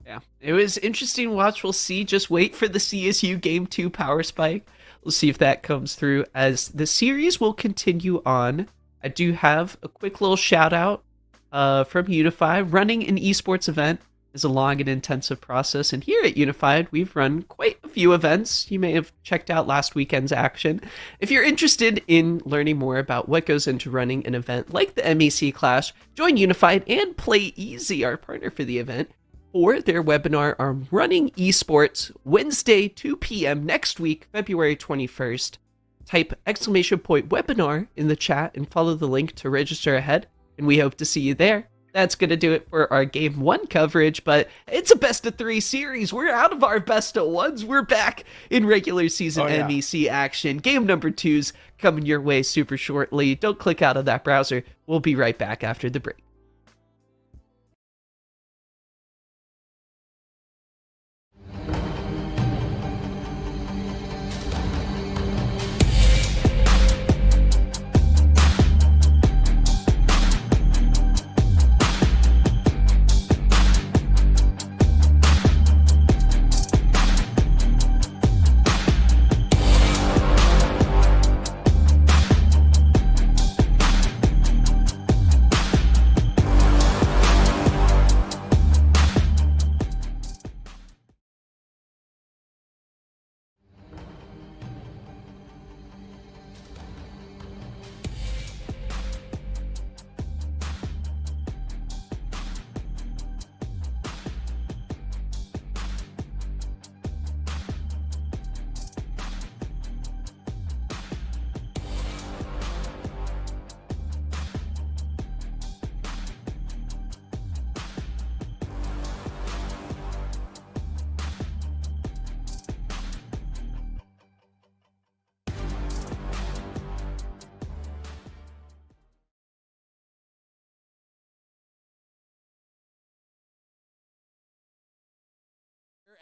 Yeah, it was interesting to watch. We'll see. Just wait for the CSU Game 2 power spike. We'll see if that comes through as the series will continue on. I do have a quick little shout out from Unify. Running an esports event is a long and intensive process, and here at Unified, we've run quite a few events. You may have checked out last weekend's action. If you're interested in learning more about what goes into running an event like the MEC Clash, join Unified and Play Easy, our partner for the event, for their webinar on running esports Wednesday, 2 p.m. next week, February 21st. Type !webinar in the chat and follow the link to register ahead, and we hope to see you there. That's going to do it for our Game 1 coverage, but it's a best of 3 series. We're out of our best of 1s. We're back in regular season MEC action. Game number 2's coming your way super shortly. Don't click out of that browser. We'll be right back after the break.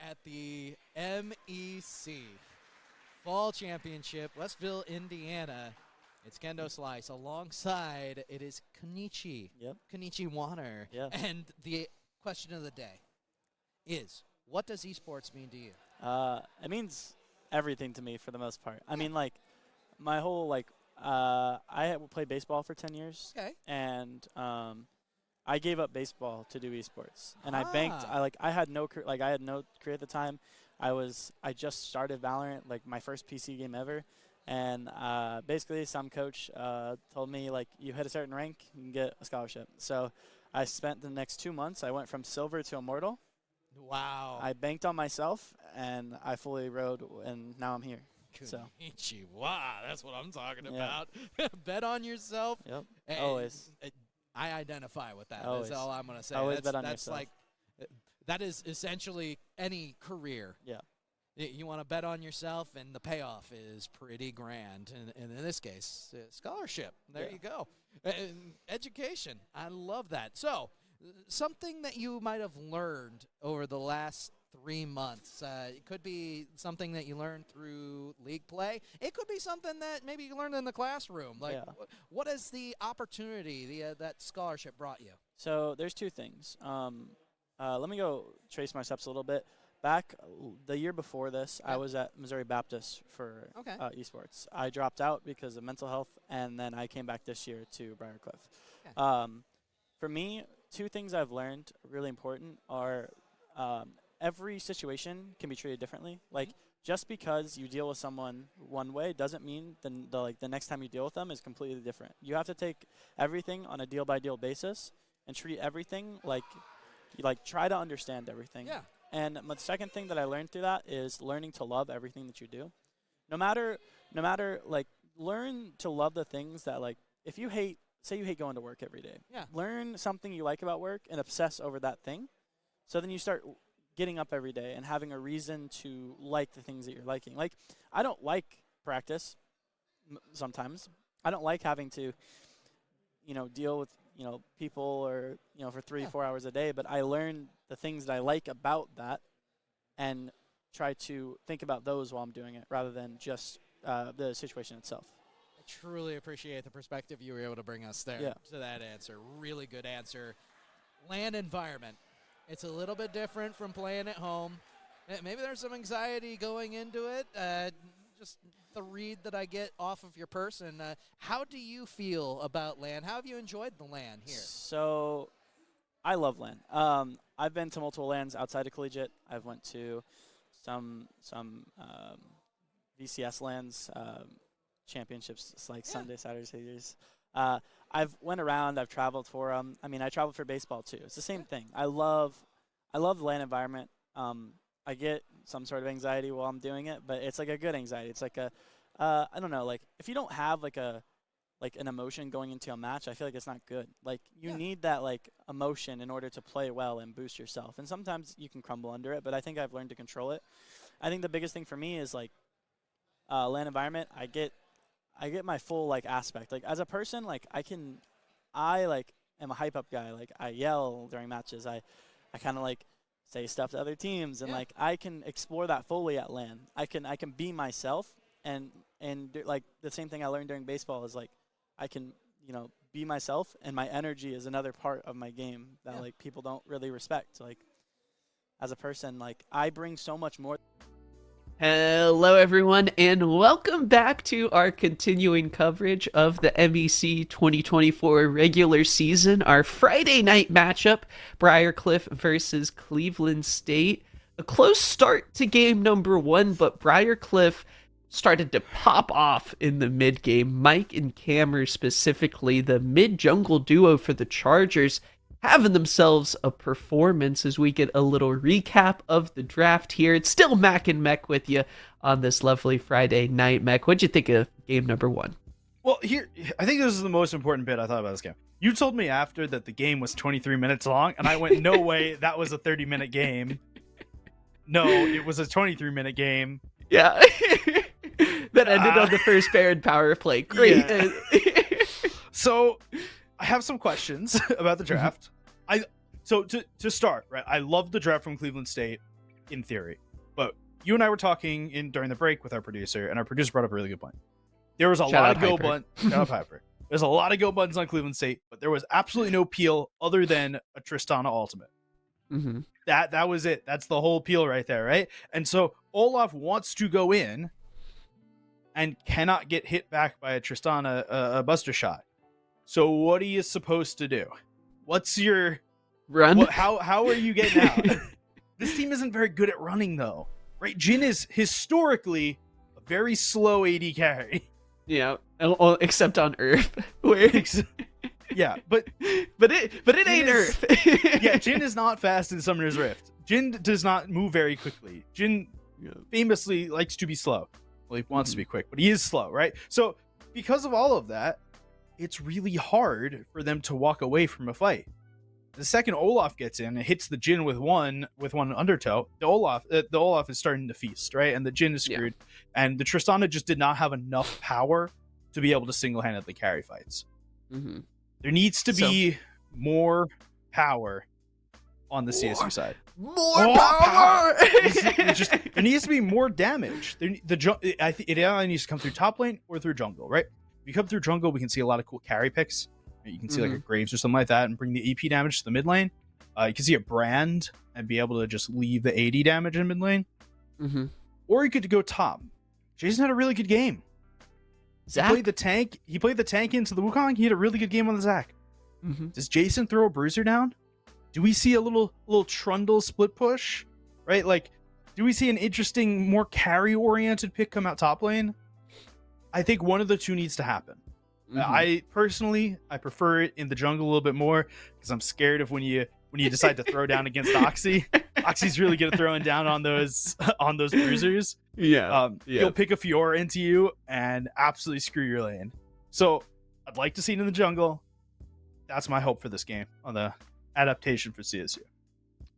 at the MEC Fall Championship, Westville, Indiana. It's Kendo Slice. Alongside, it is Konichi. Yep. Konichi Warner. Yeah. And the question of the day is, what does esports mean to you? It means everything to me for the most part. I mean, like, my whole, like, I played baseball for 10 years. Okay. And I gave up baseball to do esports. And I banked, I had no career at the time. I just started Valorant, like, my first PC game ever. And basically, some coach told me, like, you hit a certain rank, you can get a scholarship. So I spent the next 2 months. I went from silver to immortal. Wow. I banked on myself, and I fully rode, and now I'm here. So. Konichi, wow, that's what I'm talking Yeah. about. Bet on yourself. Yep. And Always. I identify with that. Always. That's all I'm going to say. Always that's bet on that's yourself. like, that is essentially any career. Yeah. You want to bet on yourself, and the payoff is pretty grand. And in this case, scholarship. There Yeah. you go. And education. I love that. So, something that you might have learned over the last 3 months. It could be something that you learned through league play. It could be something that maybe you learned in the classroom. Like, Yeah. what is the opportunity that scholarship brought you? So there's two things. Let me go trace my steps a little bit. Back the year before this, I was at Missouri Baptist for Okay. esports. I dropped out because of mental health, and then I came back this year to Briar. Okay. For me, two things I've learned really important are every situation can be treated differently. Like, just because you deal with someone one way doesn't mean the next time you deal with them is completely different. You have to take everything on a deal by deal basis and treat everything like try to understand everything. Yeah. And the second thing that I learned through that is learning to love everything that you do. No matter like, learn to love the things that, like, if you hate, say you hate going to work every day. Yeah. Learn something you like about work and obsess over that thing. So then you start getting up every day and having a reason to like the things that you're liking. Like, I don't like practice sometimes. I don't like having to, deal with, people or, for 3-4 hours a day. But I learn the things that I like about that and try to think about those while I'm doing it rather than just the situation itself. I truly appreciate the perspective you were able to bring us there to that answer. Really good answer. LAN environment. It's a little bit different from playing at home. Maybe there's some anxiety going into it. Just the read that I get off of your person. How do you feel about LAN? How have you enjoyed the LAN here? So, I love LAN. I've been to multiple LANs outside of collegiate. I've went to some VCS LANs, championships. It's like Sunday, Saturday, Saturdays. I've went around. I've traveled for them. I mean, I traveled for baseball too. It's the same thing. I love the LAN environment. I get some sort of anxiety while I'm doing it, but it's like a good anxiety. It's like I don't know, like, if you don't have an emotion going into a match, I feel like it's not good. Like, you need that, like, emotion in order to play well and boost yourself. And sometimes you can crumble under it, but I think I've learned to control it. I think the biggest thing for me is, like, LAN environment. I get my full, like, aspect. Like, as a person, like, I am a hype up guy. Like, I yell during matches. I kind of, like, say stuff to other teams, and like, I can explore that fully at LAN. I can be myself, and like, the same thing I learned during baseball is, like, I can be myself, and my energy is another part of my game that like, people don't really respect. Like, as a person, like, I bring so much more. Hello, everyone, and welcome back to our continuing coverage of the MEC 2024 regular season, our Friday night matchup, Briar versus Cleveland State. A close start to game number 1, but Briar started to pop off in the mid-game. Mike and Cameron, specifically, the mid-jungle duo for the Chargers, having themselves a performance as we get a little recap of the draft here. It's still Mac and MEC with you on this lovely Friday night. MEC, what'd you think of game number 1? Well, I think this is the most important bit I thought about this game. You told me after that the game was 23 minutes long, and I went, no way, that was a 30-minute game. No, it was a 23-minute game. Yeah. That ended on the first Baron power play. Great. Yeah. So, I have some questions about the draft. So to start, right, I love the draft from Cleveland State. in theory. But you and I were talking during the break with our producer, and our producer brought up a really good point. There was a lot of go buttons. Shout out Piper. There's a lot of go buttons on Cleveland State, but there was absolutely no peel other than a Tristana ultimate. Mm-hmm. That was it. That's the whole peel right there, right? And so Olaf wants to go in and cannot get hit back by a Tristana, a buster shot. So what are you supposed to do? What's your run? How are you getting out? This team isn't very good at running, though, right? Jin is historically a very slow AD carry. Yeah, except on Earth, where yeah, but it ain't Earth. Yeah, Jin is not fast in Summoner's Rift. Jin does not move very quickly. Jin famously likes to be slow. Well, he wants to be quick, but he is slow, right? So because of all of that, it's really hard for them to walk away from a fight. The second Olaf gets in and hits the Jin with one undertow, the Olaf is starting to feast, right? And the Jin is screwed. Yeah. And the Tristana just did not have enough power to be able to single-handedly carry fights. Mm-hmm. There needs to be more power on the CSU side. More power! There needs to be more damage. It either needs to come through top lane or through jungle, right? If you come through jungle, we can see a lot of cool carry picks. You can see like a Graves or something like that and bring the EP damage to the mid lane. You can see a Brand and be able to just leave the AD damage in mid lane. Mm-hmm. Or you could go top. Jason had a really good game. Zach? He played the tank into the Wukong. He had a really good game on the Zach. Mm-hmm. Does Jason throw a bruiser down? Do we see a little Trundle split push? Right? Like, do we see an interesting, more carry-oriented pick come out top lane? I think one of the two needs to happen. I personally, I prefer it in the jungle a little bit more because I'm scared of when you decide to throw down against Oxy. Oxy's really good at throwing down on those bruisers. He'll pick a Fiora into you and absolutely screw your lane. So I'd like to see it in the jungle. That's my hope for this game on the adaptation for CSU.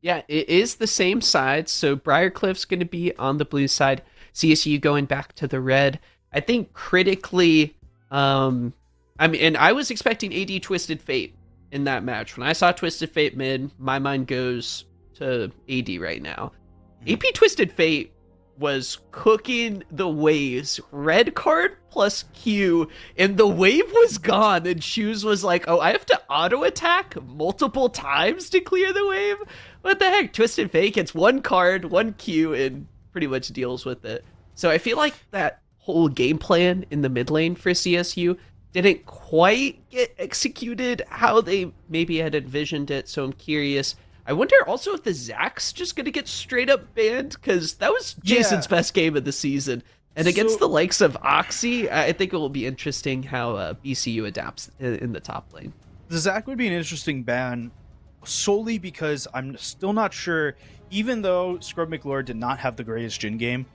Yeah, it is the same side. So Briarcliff's going to be on the blue side. CSU going back to the red. I think critically, and I was expecting AD Twisted Fate in that match. When I saw Twisted Fate mid, my mind goes to AD right now. AP Twisted Fate was cooking the waves. Red card plus Q, and the wave was gone, and Shoes was like, oh, I have to auto-attack multiple times to clear the wave? What the heck? Twisted Fate gets one card, one Q, and pretty much deals with it. So I feel like that whole game plan in the mid lane for CSU didn't quite get executed how they maybe had envisioned it, so I'm curious. I wonder also if the Zach's just going to get straight up banned, because that was Jason's best game of the season. And against the likes of Oxy, I think it will be interesting how BCU adapts in the top lane. The Zach would be an interesting ban solely because I'm still not sure, even though Scrub McLord did not have the greatest Jhin game,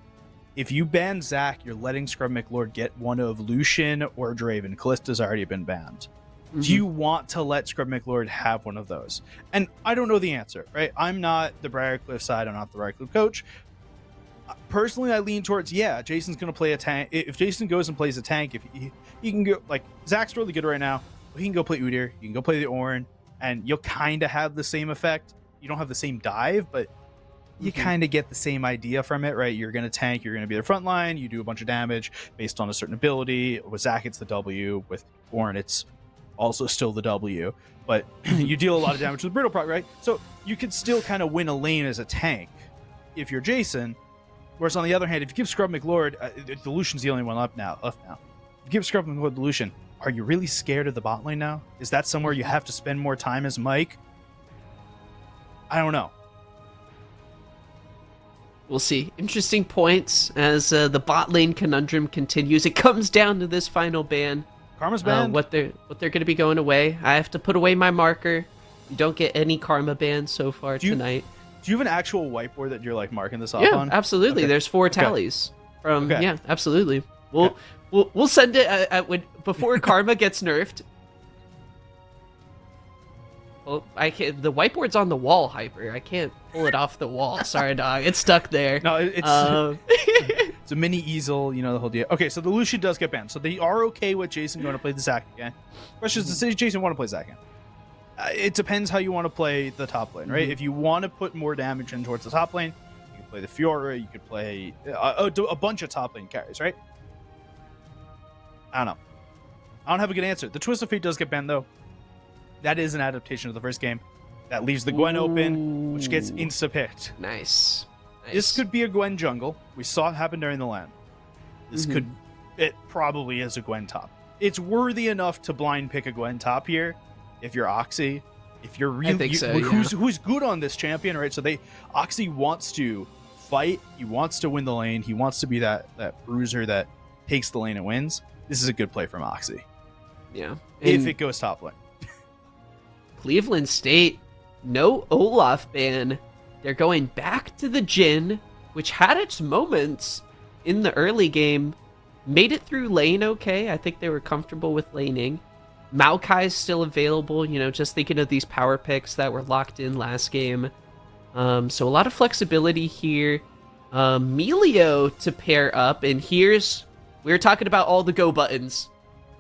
if you ban Zach, you're letting Scrub McLord get one of Lucian or Draven. Callista's already been banned. Mm-hmm. Do you want to let Scrub McLord have one of those? And I don't know the answer, right? I'm not the Briarcliff side. I'm not the Briarcliff coach. Personally, I lean towards, Jason's going to play a tank. If Jason goes and plays a tank, if he can go, like, Zach's really good right now. He can go play Udyr. You can go play the Ornn, and you'll kind of have the same effect. You don't have the same dive, but you kind of get the same idea from it, right? You're going to tank. You're going to be the front line. You do a bunch of damage based on a certain ability. With Zach, it's the W. With Ornn, it's also still the W. But you deal a lot of damage with Brittle Proc, right? So you could still kind of win a lane as a tank if you're Jason. Whereas on the other hand, if you give Scrub McLord, the Lucian's the only one up now. If you give Scrub McLord the Lucian, are you really scared of the bot lane now? Is that somewhere you have to spend more time as Mike? I don't know. We'll see. Interesting points as the bot lane conundrum continues. It comes down to this final ban. Karma's banned. What they're going to be going away. I have to put away my marker. You don't get any Karma bans so far tonight. Do you have an actual whiteboard that you're like marking this off on? Yeah, absolutely. Okay. There's 4 tallies from. Okay. Yeah, absolutely. We'll send it before Karma gets nerfed. Well, I can't. The whiteboard's on the wall, Hyper. I can't pull it off the wall. Sorry, dog. It's stuck there. No, it's it's a mini easel. You know the whole deal. Okay, so the Lucian does get banned. So they are okay with Jason going to play the Zac again. Question is, does Jason want to play Zac again? It depends how you want to play the top lane, right? If you want to put more damage in towards the top lane, you can could play the Fiora, you could play a bunch of top lane carries, right? I don't know. I don't have a good answer. The Twist of Fate does get banned, though. That is an adaptation of the first game. That leaves the Gwen open, which gets insta-picked. Nice. This could be a Gwen jungle. We saw it happen during the LAN. This it probably is a Gwen top. It's worthy enough to blind pick a Gwen top here if you're Oxy. If you're really I think so, who's good on this champion, right? So Oxy wants to fight, he wants to win the lane, he wants to be that bruiser that takes the lane and wins. This is a good play from Oxy. Yeah. If it goes top lane. Cleveland State, no Olaf ban. They're going back to the Jhin, which had its moments in the early game. Made it through lane okay. I think they were comfortable with laning. Maokai's still available, just thinking of these power picks that were locked in last game. So a lot of flexibility here. Melio to pair up, and we were talking about all the go buttons,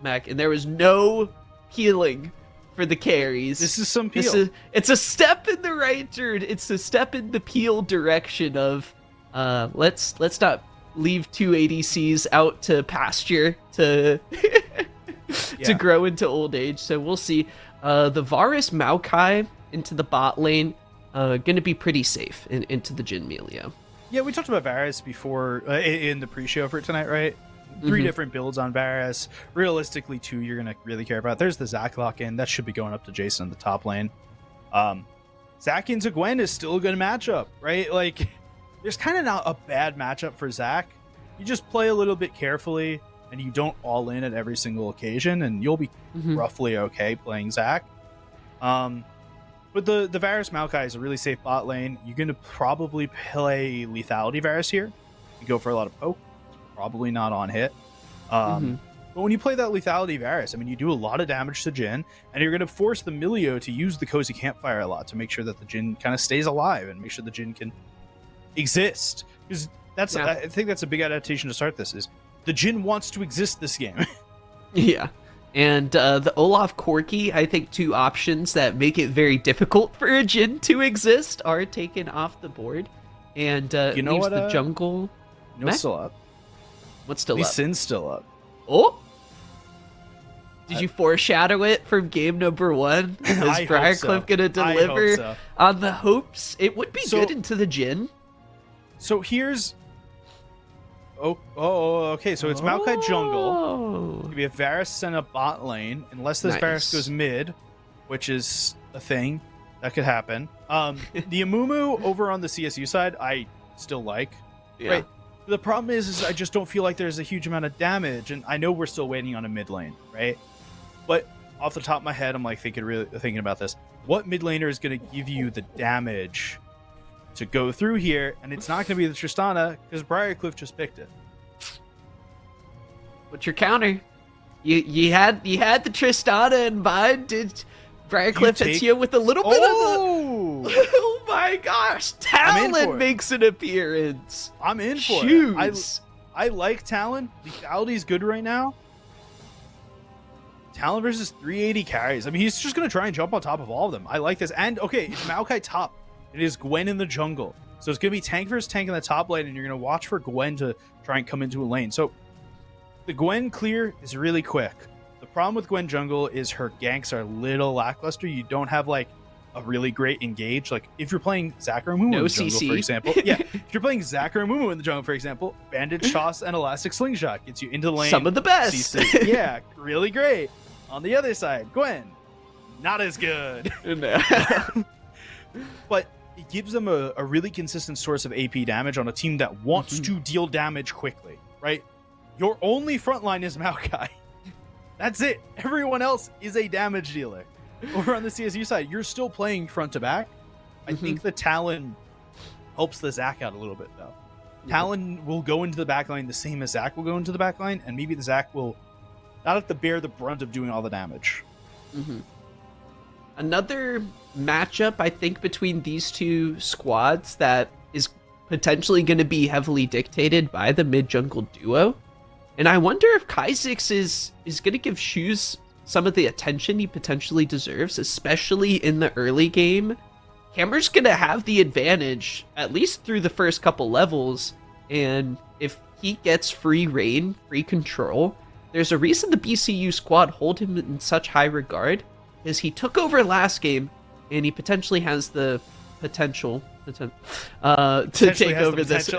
Mac, and there was no healing for the carries. This is some peel. It's a step in the right direction. It's a step in the peel direction of let's not leave two ADCs out to pasture to to grow into old age. So we'll see. The Varus Maokai into the bot lane, gonna be pretty safe into the Jhin Melio. Yeah, we talked about Varus before in the pre-show for tonight, right? 3 different builds on Varus. Realistically, 2 you're going to really care about. There's the Zac lock-in. That should be going up to Jason in the top lane. Zac into Gwen is still a good matchup, right? Like, there's kind of not a bad matchup for Zac. You just play a little bit carefully, and you don't all in at every single occasion, and you'll be roughly okay playing Zac. But the Varus Maokai is a really safe bot lane. You're going to probably play Lethality Varus here. You go for a lot of poke. Probably not on hit. But when you play that Lethality Varus, I mean, you do a lot of damage to Jhin, and you're going to force the Melio to use the Cozy Campfire a lot to make sure that the Jhin kind of stays alive and make sure the Jhin can exist. Because I think that's a big adaptation to start this, is the Jhin wants to exist this game. Yeah. And the Olaf Corki, I think 2 options that make it very difficult for a Jhin to exist are taken off the board. And leaves the jungle... Still up. What's still up? Sin's still up. Oh! Did you foreshadow it from game number 1? Is Briarcliff gonna deliver on the hopes? It would be good into the Jhin. So here's... okay. So it's Maokai jungle. Maybe if Varus sent a bot lane, unless this Varus goes mid, which is a thing that could happen. The Amumu over on the CSU side, I still like. Yeah. Right. The problem is I just don't feel like there's a huge amount of damage, and I know we're still waiting on a mid lane, right? But off the top of my head, I'm like thinking about this. What mid laner is going to give you the damage to go through here? And it's not going to be the Tristana, because Briarcliff just picked it. What's your counter? You had the Tristana in mind. Did Briarcliff hit you with a little bit of the... Oh my gosh! Talon makes an appearance. I'm in for it. I like Talon. Lethality's good right now. Talon versus 380 carries. I mean, he's just going to try and jump on top of all of them. I like this. And, okay, it's Maokai top. It is Gwen in the jungle. So it's going to be tank versus tank in the top lane, and you're going to watch for Gwen to try and come into a lane. So the Gwen clear is really quick. The problem with Gwen jungle is her ganks are a little lackluster. You don't have, like, a really great engage. Like, if you're playing Zac or Amumu in the jungle, for example. Yeah, if you're playing Zac or Amumu in the jungle, for example, Bandage Toss and Elastic Slingshot gets you into the lane. Some of the best. Yeah, really great. On the other side, Gwen, not as good. But it gives them a really consistent source of AP damage on a team that wants to deal damage quickly, right? Your only frontline is Maokai. That's it. Everyone else is a damage dealer. Over on the CSU side, you're still playing front to back. I think the Talon helps the Zac out a little bit, though. Talon will go into the backline the same as Zac will go into the backline, and maybe the Zac will not have to bear the brunt of doing all the damage. Another matchup, I think, between these 2 squads that is potentially going to be heavily dictated by the mid-jungle duo. And I wonder if Kha'Zix is going to give Shoes some of the attention he potentially deserves, especially in the early game. Camber's gonna have the advantage, at least through the first couple levels, and if he gets free reign, free control, there's a reason the BCU squad hold him in such high regard, is he took over last game, and he potentially has the potential to take over this.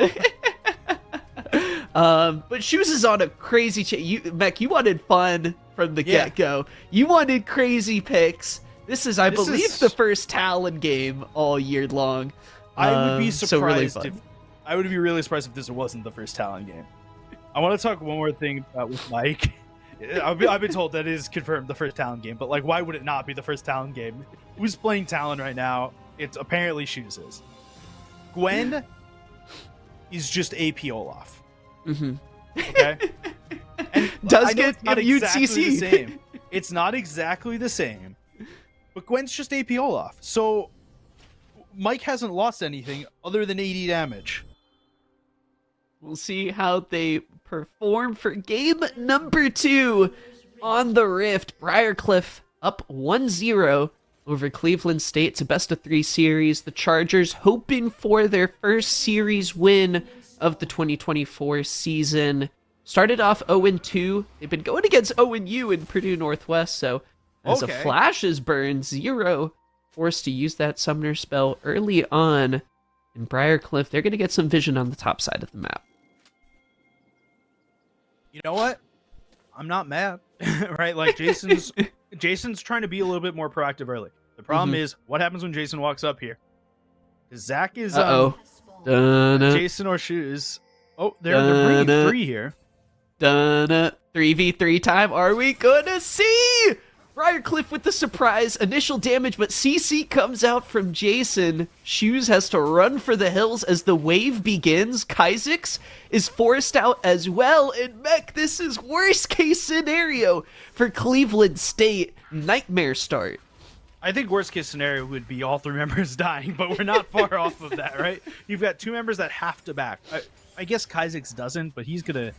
But Shoes is on a crazy MEC, you wanted fun from the get-go. You wanted crazy picks. This is, I believe, the first Talon game all year long. I would be surprised so really if I would be really surprised if this wasn't the first Talon game. I want to talk one more thing with Mike. I've been told that it is confirmed the first Talon game, but like, why would it not be the first Talon game? Who's playing Talon right now? It's apparently Shoes is. Gwen is just AP Olaf. Mm-hmm. Okay. And Does get not exactly the same. It's not exactly the same. But Gwen's just AP Olaf. So Mike hasn't lost anything other than 80 damage. We'll see how they perform for game number 2 on the Rift. Briarcliff up 1-0 over Cleveland State. It's a best-of-3 series. The Chargers hoping for their first series win of the 2024 season. Started off 0-2. They've been going against ONU in Purdue Northwest, so as a flash is burned, 0 forced to use that summoner spell early on. In Briarcliff, they're going to get some vision on the top side of the map. You know what? I'm not mad, right? Like Jason's trying to be a little bit more proactive early. The problem is, what happens when Jason walks up here? Zach is Jason or Shoes. Oh, they're bringing 3 here. 3v3 time. Are we gonna see Briarcliff with the surprise initial damage, but CC comes out from Jason. Shoes has to run for the hills as the wave begins. Kaizix is forced out as well, and MEC, this is worst case scenario for Cleveland State. Nightmare start. I think worst case scenario would be all 3 members dying, but we're not far off of that, right? You've got 2 members that have to back. I guess Kaizix doesn't, but he's gonna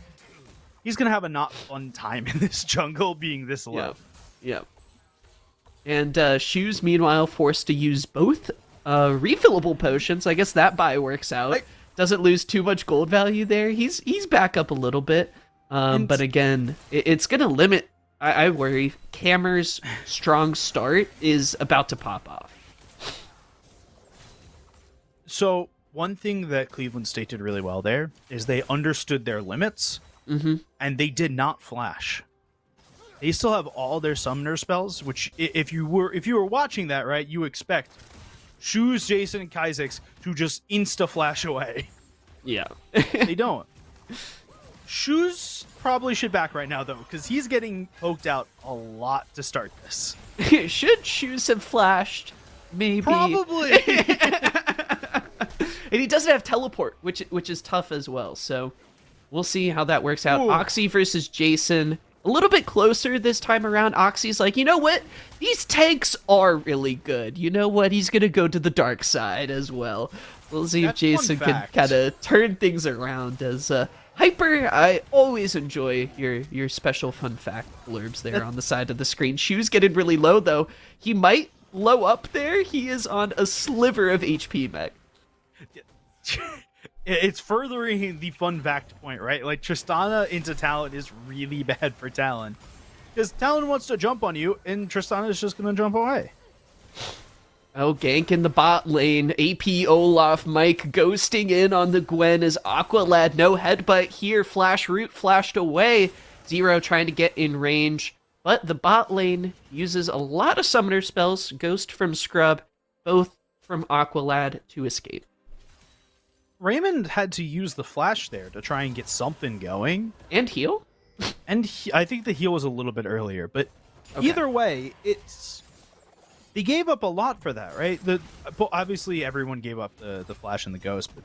have a not fun time in this jungle being this low. Yep. And Shoes, meanwhile, forced to use both refillable potions. I guess that buy works out. Doesn't lose too much gold value there. He's back up a little bit. But again, it's going to limit, I worry, Cammer's strong start is about to pop off. So one thing that Cleveland State did really well there is they understood their limits, and they did not flash. They still have all their summoner spells, which if you were watching that, right, you expect Shoes, Jason, and Kaizix to just insta flash away. Yeah. They don't. Shoes probably should back right now though, because he's getting poked out a lot to start this. Should Shoes have flashed? Maybe. Probably. And he doesn't have teleport, which is tough as well. So we'll see how that works out. Ooh. Oxy versus Jason. A little bit closer this time around. Oxy's like, you know what? These tanks are really good. You know what? He's going to go to the dark side as well. We'll see if Jason can kind of turn things around. As Hyper, I always enjoy your special fun fact blurbs there on the side of the screen. Shoes getting really low, though. He might blow up there. He is on a sliver of HP, MEC. It's furthering the fun fact point, right? Like, Tristana into Talon is really bad for Talon. Because Talon wants to jump on you, and Tristana is just going to jump away. Oh, gank in the bot lane. AP Olaf, Mike ghosting in on the Gwen as Aqualad. No headbutt here. Flash root flashed away. Zero trying to get in range. But the bot lane uses a lot of summoner spells. Ghost from Scrub, both from Aqualad to escape. Raymond had to use the flash there to try and get something going. And heal? And I think the heal was a little bit earlier, but either way, they gave up a lot for that, right? Obviously, everyone gave up the flash and the ghost, but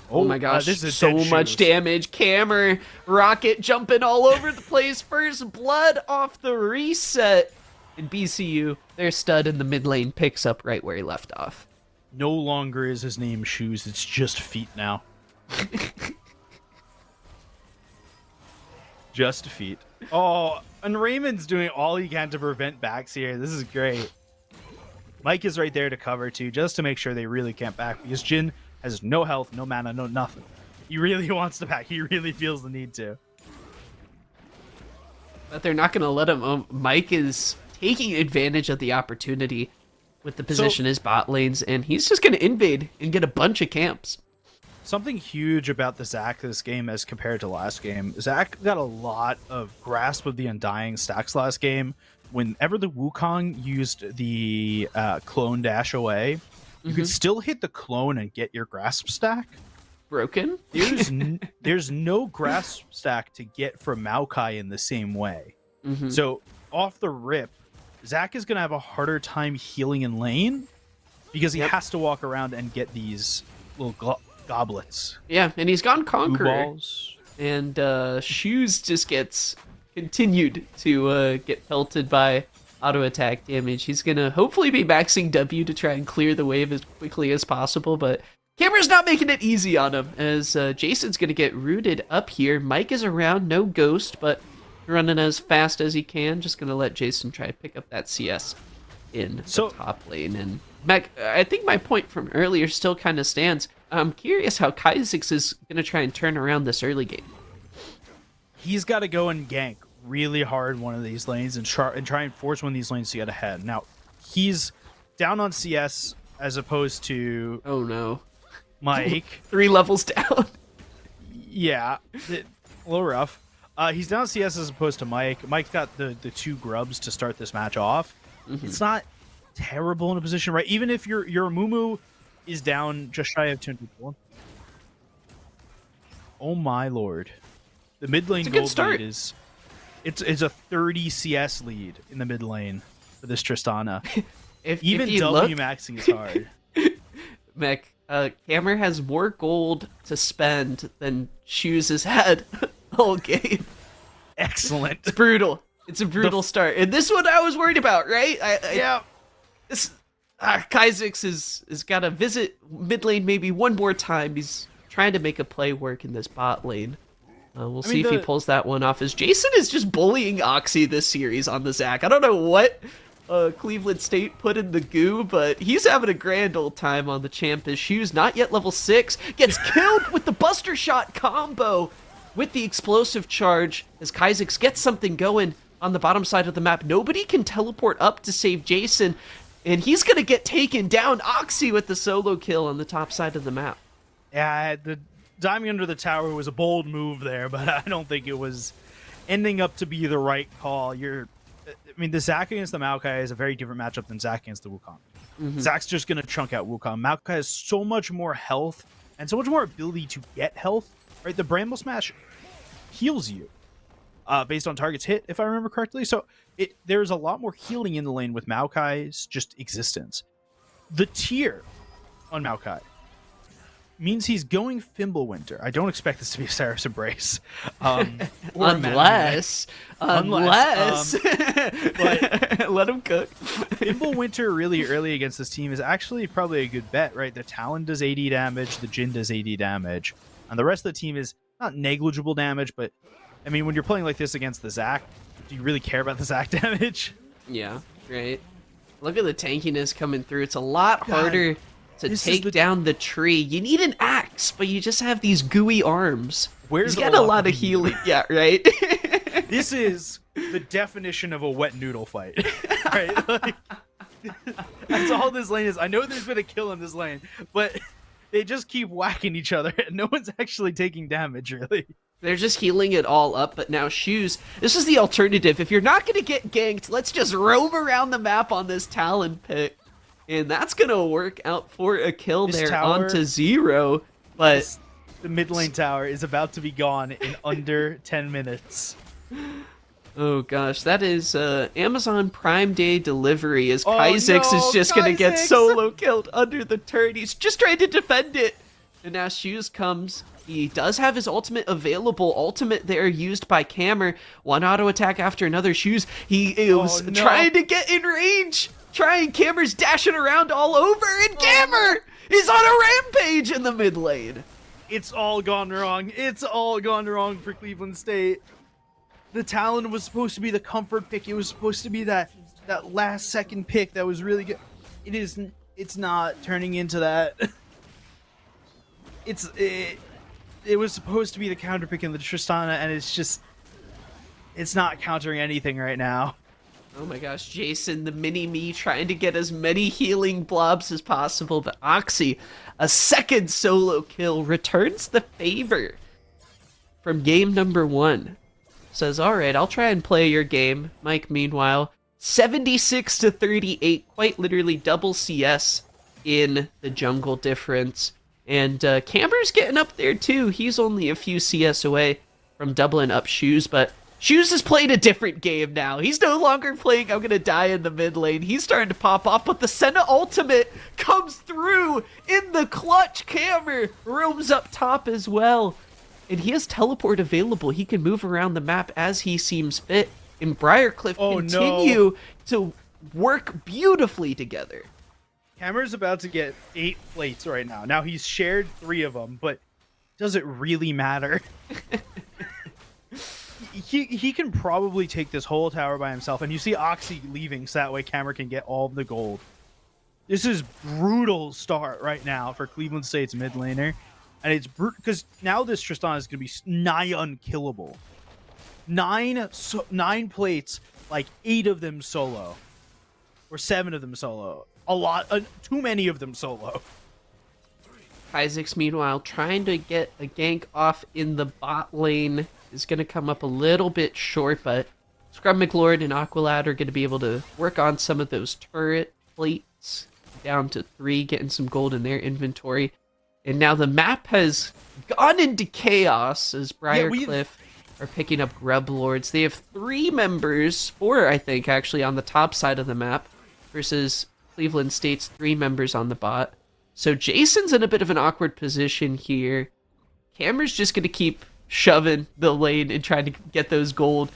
oh my gosh, this is so much damage. Cammer, Rocket jumping all over the place. First blood off the reset. In BCU, their stud in the mid lane picks up right where he left off. No longer is his name Shoes, it's just Feet now. Just Feet. Oh, and Raymond's doing all he can to prevent backs here. This is great. Mike is right there to cover too, just to make sure they really can't back, because Jin has no health, no mana, no nothing. He really wants to back. He really feels the need to. But they're not going to let him. Mike is taking advantage of the opportunity with the position as bot lanes, and he's just going to invade and get a bunch of camps. Something huge about the Zac this game as compared to last game. Zac got a lot of grasp of the Undying stacks last game. Whenever the Wukong used the clone dash away, you could still hit the clone and get your grasp stack. Broken? There's no grasp stack to get from Maokai in the same way. So off the rip, Zac is going to have a harder time healing in lane because he has to walk around and get these little goblets. Yeah, and he's gone Conqueror. Balls. And Shoes just gets continued to get pelted by auto attack damage. He's going to hopefully be maxing W to try and clear the wave as quickly as possible, but Camera's not making it easy on him, as Jason's going to get rooted up here. Mike is around, no Ghost, but running as fast as he can. Just going to let Jason try to pick up that CS in the top lane. And Mac, I think my point from earlier still kind of stands. I'm curious how Kha'Zix is going to try and turn around this early game. He's got to go and gank really hard one of these lanes and try and force one of these lanes to get ahead. Now, he's down on CS as opposed to... Oh, no. Mike. 3 levels down. Yeah, a little rough. He's down CS as opposed to Mike. Mike's got the 2 grubs to start this match off. It's not terrible in a position, right? Even if your Mumu is down just shy of 200 people. Oh my lord. The mid lane gold lead is... It's a 30 CS lead in the mid lane for this Tristana. Even W maxing is hard. Mech, Cameron has more gold to spend than Shoes has had all game. Excellent. It's brutal. It's a brutal start. And this one I was worried about, right? Yeah. Kha'Zix is got to visit mid lane maybe one more time. He's trying to make a play work in this bot lane. We'll see if he pulls that one off. As Jason is just bullying Oxy this series on the Zac. I don't know what Cleveland State put in the goo, but he's having a grand old time on the champ. His Shoes, not yet level 6, gets killed with the Buster Shot combo with the explosive charge as Kha'Zix gets something going on the bottom side of the map. Nobody can teleport up to save Jason, and he's going to get taken down. Oxy with the solo kill on the top side of the map. Yeah, the diving under the tower was a bold move there, but I don't think it was ending up to be the right call. The Zac against the Maokai is a very different matchup than Zac against the Wukong. Zac's just going to chunk out Wukong. Maokai has so much more health and so much more ability to get health. Right, the Bramble Smash heals you based on targets hit, if I remember correctly. So there's a lot more healing in the lane with Maokai's just existence. The tier on Maokai means he's going Fimbulwinter. I don't expect this to be a Seraph's Embrace. Unless. But let him cook. Fimbulwinter really early against this team is actually probably a good bet, right? The Talon does 80 damage, the Jhin does 80 damage, and the rest of the team is not negligible damage, but I mean, when you're playing like this against the Zac, do you really care about the Zac damage? Yeah, right. Look at the tankiness coming through. It's a lot harder to take down the tree. You need an axe, but you just have these gooey arms. He's got a lot of healing. Yeah, right? This is the definition of a wet noodle fight. Right? Like, that's all this lane is. I know there's been a kill in this lane, but they just keep whacking each other, and no one's actually taking damage, really. They're just healing it all up, but now Shoes, this is the alternative. If you're not going to get ganked, let's just roam around the map on this Talon pick. And that's going to work out for a kill this there tower, onto 0. But the mid lane tower is about to be gone in under 10 minutes. Oh gosh, that is Amazon Prime Day delivery as Kha'Zix is just going to get solo killed under the turret. He's just trying to defend it. And now Shoes comes. He does have his ultimate available. Ultimate there used by Cammer. One auto attack after another. Shoes, he was trying to get in range. Cammer's dashing around all over, and Cammer is on a rampage in the mid lane. It's all gone wrong. It's all gone wrong for Cleveland State. The Talon was supposed to be the comfort pick. It was supposed to be that last second pick that was really good. It's not turning into that. It was supposed to be the counter pick in the Tristana, and it's not countering anything right now. Oh my gosh, Jason, the mini-me, trying to get as many healing blobs as possible, but Oxy, a second solo kill, returns the favor from game number 1. Says, alright, I'll try and play your game. Mike, meanwhile, 76 to 38, quite literally double CS in the jungle difference. And Camber's getting up there too. He's only a few CS away from doubling up Shoes, but Shoes has played a different game now. He's no longer playing I'm gonna die in the mid lane. He's starting to pop off, but the Senna ultimate comes through in the clutch. Camber roams up top as well. And he has teleport available. He can move around the map as he seems fit. And Briarcliff continue to work beautifully together. Hammer's about to get 8 plates right now. Now he's shared 3 of them, but does it really matter? he can probably take this whole tower by himself, and you see Oxy leaving so that way Hammer can get all of the gold. This is brutal start right now for Cleveland State's mid laner, and it's brutal because now this Tristana is going to be nigh unkillable. 9 plates, like 8 of them solo, or 7 of them solo. A lot, too many of them solo. Isaac's meanwhile trying to get a gank off in the bot lane. Is going to come up a little bit short, but Scrub McLord and Aqualad are going to be able to work on some of those turret plates. Down to 3, getting some gold in their inventory. And now the map has gone into chaos as Briarcliff are picking up Grub Lords. They have 3 members, 4 I think actually, on the top side of the map versus Cleveland State's 3 members on the bot. So Jason's in a bit of an awkward position here. Camber's just going to keep shoving the lane and trying to get those gold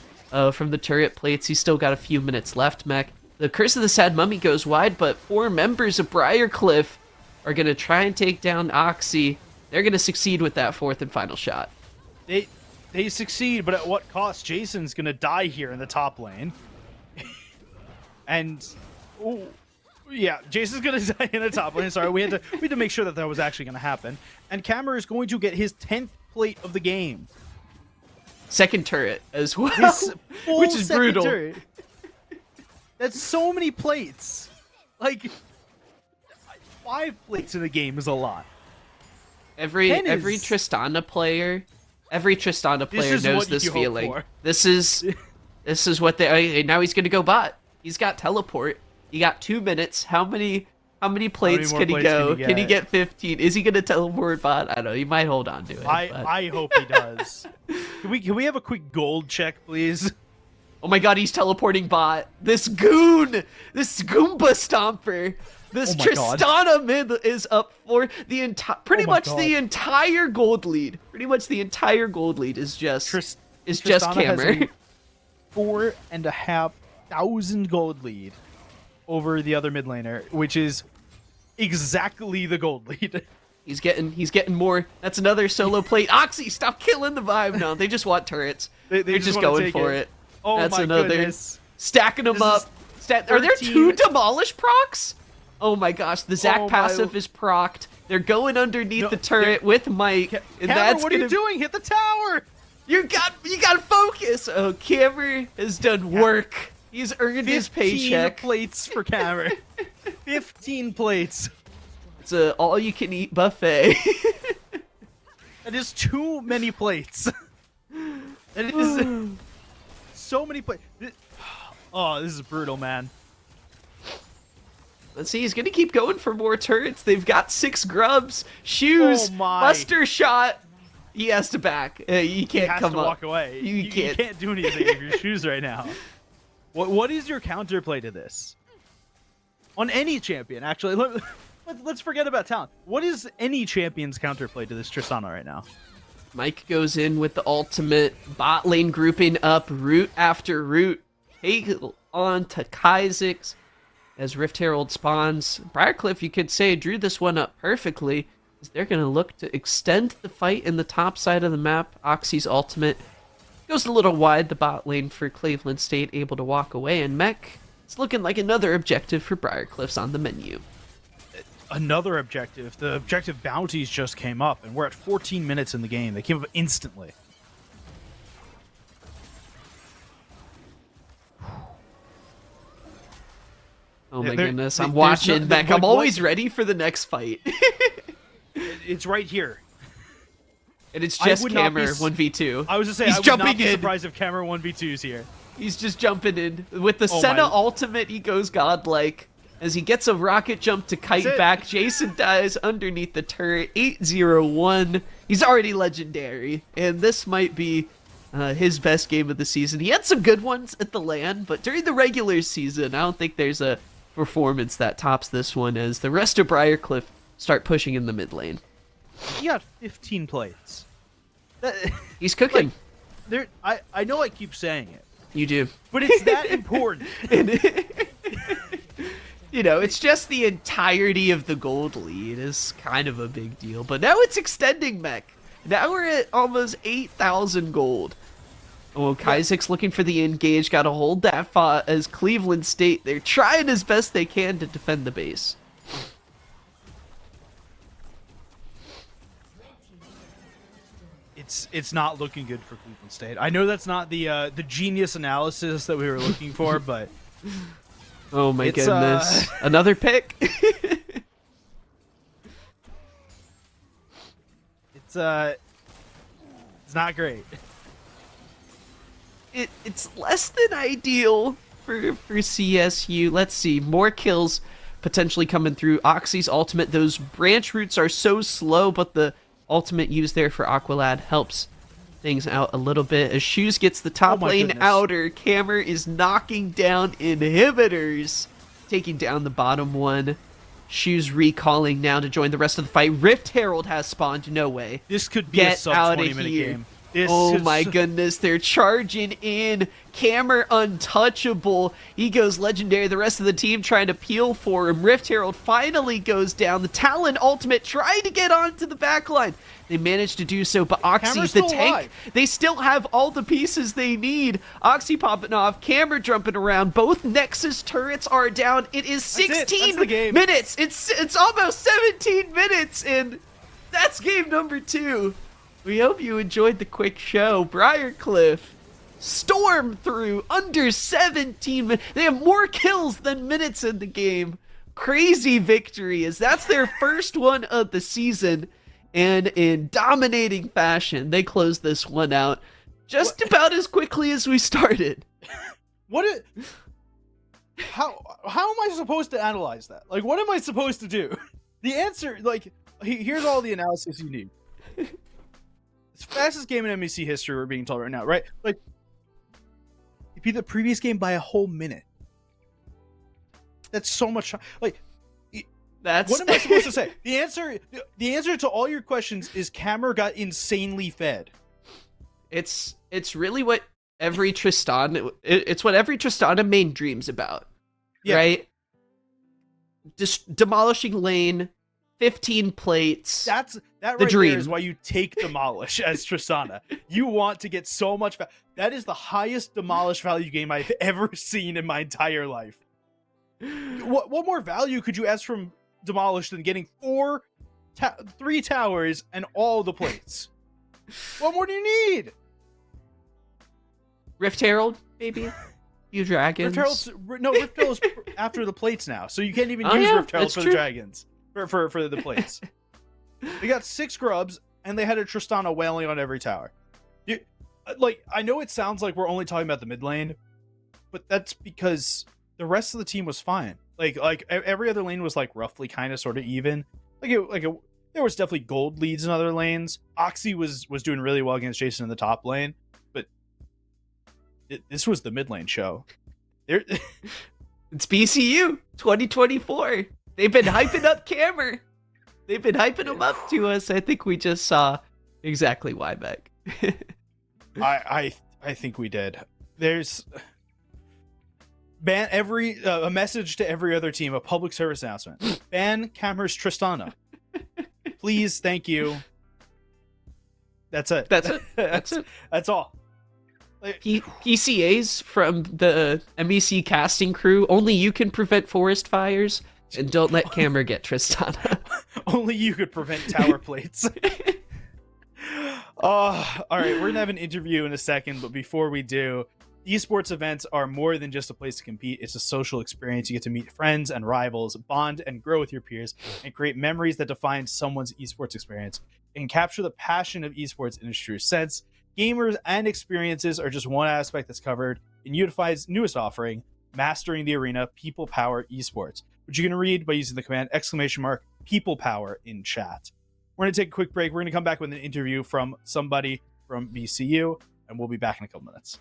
from the turret plates. He's still got a few minutes left, MEC. The Curse of the Sad Mummy goes wide, but 4 members of Briarcliff are going to try and take down Oxy. They're going to succeed with that 4th and final shot. They succeed, but at what cost? Jason's going to die here in the top lane. And... oh, yeah, Jason's going to die in the top lane. Sorry, we had to make sure that was actually going to happen. And Camera is going to get his 10th plate of the game. Second turret as well, which is brutal. Turret. That's so many plates. Like, 5 plates in the game is a lot. Every Tristana player knows this feeling. This is what they. Now he's gonna go bot. He's got teleport. You got 2 minutes. How many plates can he go? Can he get 15? Is he gonna teleport bot? I don't know. He might hold on to it. I hope he does. Can we have a quick gold check, please? Oh my god, he's teleporting bot. This Goomba Stomper. This Tristana mid is up for the entire, the entire gold lead. Pretty much the entire gold lead is just Camera. 4,500 gold lead over the other mid laner, which is exactly the gold lead. He's getting more. That's another solo plate. Oxy, stop killing the vibe now. They just want turrets. They're just going for it. Oh, that's my another goodness. Stacking them up. Are there 2 demolish procs? Oh my gosh, the Zac passive is procced. They're going underneath the turret with Mike. And Camera, what are you doing? Hit the tower! You gotta focus! Oh, Camera has done work. He's earned his paycheck. 15 plates for Camera. 15 plates. It's a all-you-can-eat buffet. That is too many plates. That is so many plates. Oh, this is brutal, man. Let's see, he's gonna keep going for more turrets. They've got 6 grubs. Shoes, Buster shot. He has to back. You can't come up. Walk away. You can't do anything with your shoes right now. What is your counterplay to this? On any champion, actually. Let's forget about talent. What is any champion's counterplay to this Tristana right now? Mike goes in with the ultimate, bot lane grouping up, root after root. Take on to Kaizix as Rift Herald spawns. Briarcliff, you could say, drew this one up perfectly, as they're going to look to extend the fight in the top side of the map. Oxy's ultimate goes a little wide, the bot lane for Cleveland State, able to walk away, and MEC It's looking like another objective for Briarcliff's on the menu. Another objective. The objective bounties just came up, and we're at 14 minutes in the game. They came up instantly. Oh my There- goodness, there- I'm there's watching, no- Beck. like, I'm always ready for the next fight. It's right here. And it's I just would not be Cammer s- 1v2. I was just saying, He's I would jumping not be in. surprised if Cameron 1v2's here. He's just jumping in. With the Oh Senna my- ultimate, he goes godlike. As he gets a rocket jump to kite That's it. back, Jason dies underneath the turret. 8-0-1. He's already legendary. And this might be his best game of the season. He had some good ones at the LAN, but during the regular season, I don't think there's a performance that tops this one as the rest of Briarcliff start pushing in the mid lane. He got 15 plates. That, He's cooking. I know I keep saying it, You do. but it's that important. You know, it's just the entirety of the gold lead is kind of a big deal. But now it's extending, MEC. Now we're at almost 8,000 gold. Oh, Kaizik's looking for the engage. Got to hold that fought as Cleveland State. They're trying as best they can to defend the base. It's not looking good for Cleveland State. I know that's not the genius analysis that we were looking for, but Oh my It's, goodness. Another pick? it's not great. It's less than ideal for CSU. Let's see. More kills potentially coming through. Oxy's ultimate. Those branch roots are so slow, but the ultimate used there for Aqualad helps things out a little bit. As Shoes gets the top Oh my lane goodness. outer, Cammer is knocking down inhibitors, taking down the bottom one. Shoes recalling now to join the rest of the fight. Rift Herald has spawned. No way. This could be a Get sub outta 20 minute here. game. This Oh is- my goodness, they're charging in. Cammer untouchable. He goes legendary. The rest of the team trying to peel for him. Rift Herald finally goes down. The Talon ultimate trying to get onto the backline. They managed to do so, but Oxy, Cammer's the still tank, alive. they still have all the pieces they need. Oxy popping off, Cammer jumping around. Both Nexus turrets are down. It is That's it. 16 That's the game. minutes. It's almost 17 minutes, and that's game number 2. We hope you enjoyed the quick show. Briarcliff storm through under 17 minutes. They have more kills than minutes in the game. Crazy victory, as that's their first one of the season. And in dominating fashion, they close this one out just about as quickly as we started. How am I supposed to analyze that? Like, what am I supposed to do? The answer, like, here's all the analysis you need. It's the fastest game in MEC history we're being told right now, right? Like, you beat the previous game by a whole minute. That's so much. Like, That's what am I supposed to say? The answer to all your questions is Camera got insanely fed. It's really what every Tristana it's what every Tristana main dreams about. Yeah. Right? Just demolishing lane, 15 plates. That The right there dream. is why you take Demolish as Tristana. You want to get so much that is the highest Demolish value game I've ever seen in my entire life. What more value could you ask from Demolish than getting 3 towers and all the plates? What more do you need? Rift Herald, maybe? Few dragons. Rift Herald's after the plates now, so you can't even Oh, use yeah, Rift Herald that's for true. the dragons. For the plates. They got 6 grubs, and they had a Tristana wailing on every tower. I know it sounds like we're only talking about the mid lane, but that's because the rest of the team was fine. Like every other lane was like roughly kind of sort of even. There was definitely gold leads in other lanes. Oxy was doing really well against Jason in the top lane, but this was the mid lane show. There, It's BCU 2024. They've been hyping up Cammer. They've been hyping him up to us. I think we just saw exactly why, Beck. I think we did. There's ban a message to every other team, a public service announcement. Ban Cammer's Tristana. Please, thank you. That's it. That's it. That's it. That's all. Like, PCAs from the MEC casting crew. Only you can prevent forest fires, and don't let Cameron get Tristana. only you could prevent tower plates. All right, we're gonna have an interview in a second, but before we do, esports events are more than just a place to compete. It's a social experience. You get to meet friends and rivals, bond and grow with your peers, and create memories that define someone's esports experience and capture the passion of esports in its true sense. Gamers and experiences are just one aspect that's covered in Unified's newest offering, Mastering the Arena People Power Esports, which you can read by using the command !People Power in chat. We're going to take a quick break. We're going to come back with an interview from somebody from BCU, and we'll be back in a couple minutes.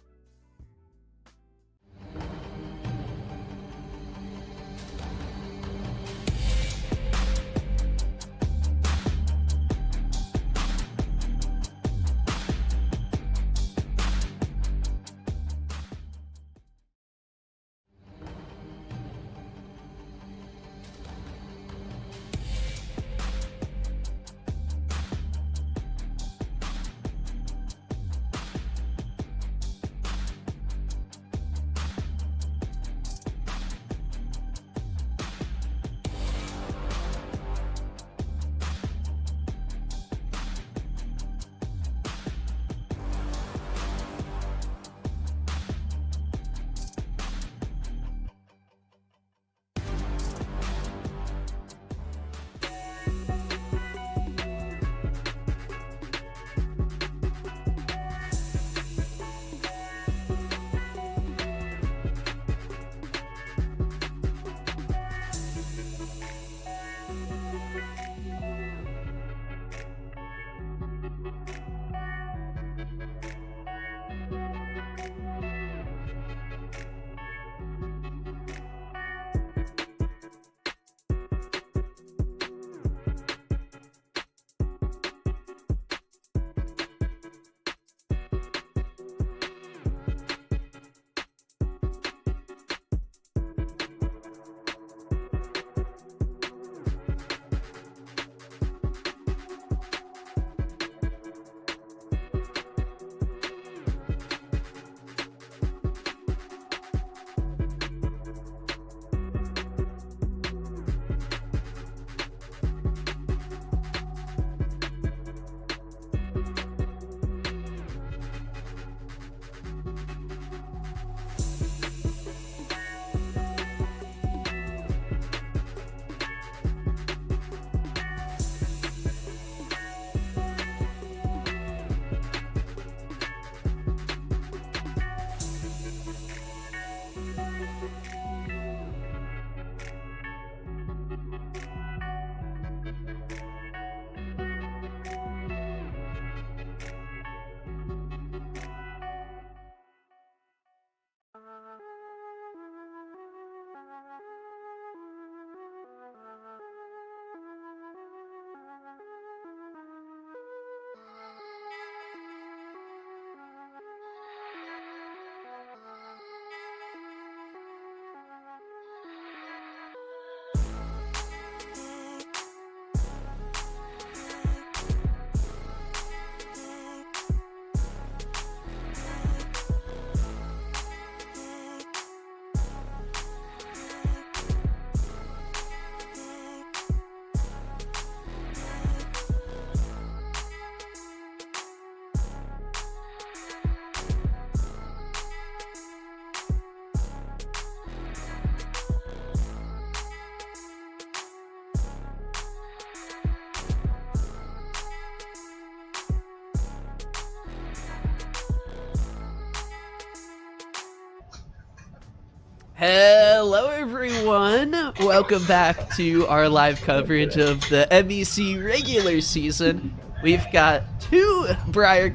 Hello, everyone. Welcome back to our live coverage of the MEC regular season. We've got two Briar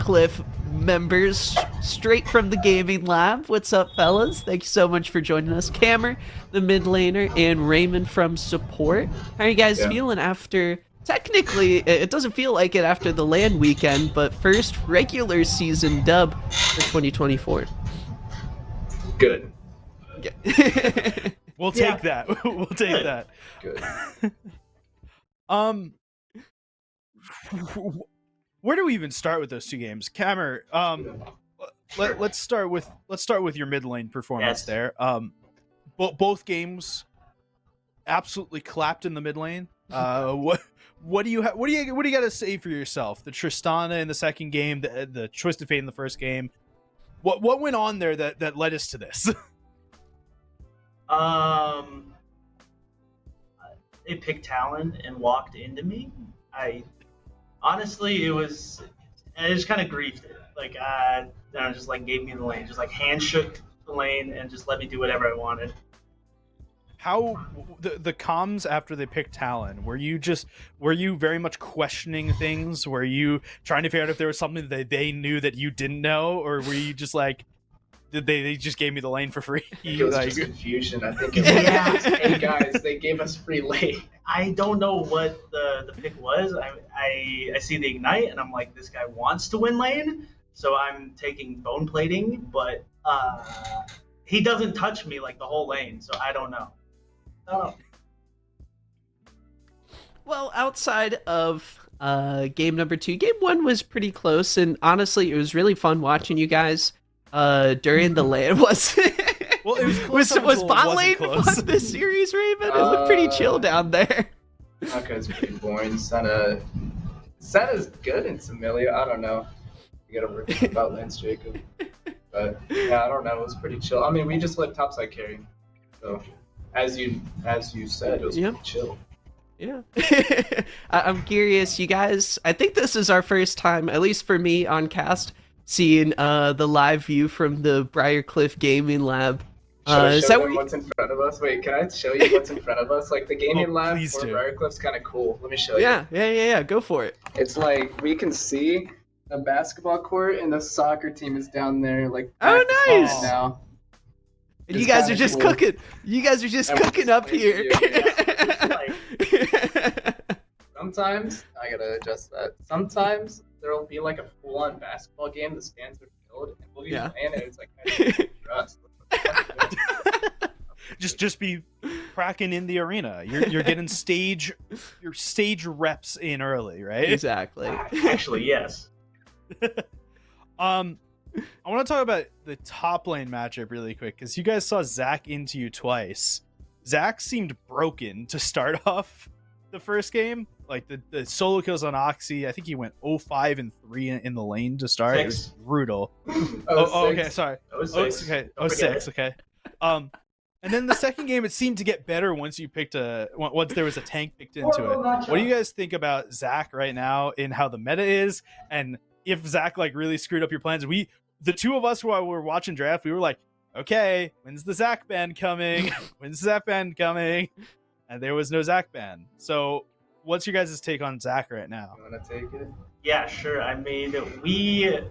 members straight from the gaming lab. What's up, fellas? Thank you so much for joining us. Cameron, the mid laner, and Raymond from support. How are you guys feeling after... Technically, it doesn't feel like it after the LAN weekend, but first regular season dub for 2024. Good. We'll take that. We'll take that. Good. Where do we even start with those two games? Cameron, let's start with your mid lane performance Yes. there. Both games absolutely clapped in the mid lane. What do you got to say for yourself? The Tristana in the second game, the Twisted Fate in the first game. What went on there that led us to this? They picked Talon and walked into me. Honestly, it just kind of griefed it. Like, just like gave me the lane, just like handshook the lane and just let me do whatever I wanted. How the comms after they picked Talon, were you very much questioning things? Were you trying to figure out if there was something that they knew that you didn't know, or were you just like, did they just gave me the lane for free? It was Like, just confusion. I think it was hey guys, they gave us free lane. I don't know what the pick was. I see the ignite and I'm like, this guy wants to win lane, so I'm taking bone plating, but he doesn't touch me like the whole lane, so I don't know. Well, outside of game number 2, game 1 was pretty close, and honestly, it was really fun watching you guys during the lane. well, it was close was until it bot wasn't lane close. fun this series, Raven? It looked pretty chill down there. It's pretty boring. Senna's good in Similia. I don't know. You gotta work about Lance Jacob. But yeah, I don't know. It was pretty chill. I mean, we just let topside carry. So as you said, it was pretty chill. Yeah. I'm curious, you guys, I think this is our first time, at least for me on cast, seeing the live view from the Briar Gaming Lab. Is that what's in front of us? Wait, can I show you what's in front of us? Like the gaming lab for Briar Cliff's kind of cool. Let me show you. Yeah. Go for it. It's like we can see a basketball court and the soccer team is down there. Like oh, nice. Now. And you guys are just cooking. You guys are just cooking up here. Sometimes I gotta adjust that. Sometimes there'll be like a full-on basketball game. The stands are filled, and we'll be playing it. It's like trust. just be cracking in the arena. You're getting your stage reps in early, right? Exactly. Actually, yes. I want to talk about the top lane matchup really quick because you guys saw Zach into you twice. Zach seemed broken to start off the first game. Like the solo kills on Oxy, I think he went 0-5 and 3 in the lane to start. 6. It was brutal. Okay, sorry. 06. Okay, 06. Okay. And then the second game, it seemed to get better once there was a tank picked into it. What do you guys think about Zach right now in how the meta is, and if Zach like really screwed up your plans? The two of us while we were watching draft, we were like, okay, when's the Zach ban coming? When's the Zach ban coming? And there was no Zach ban. So what's your guys' take on Zach right now? You want to take it? Yeah, sure. I mean, we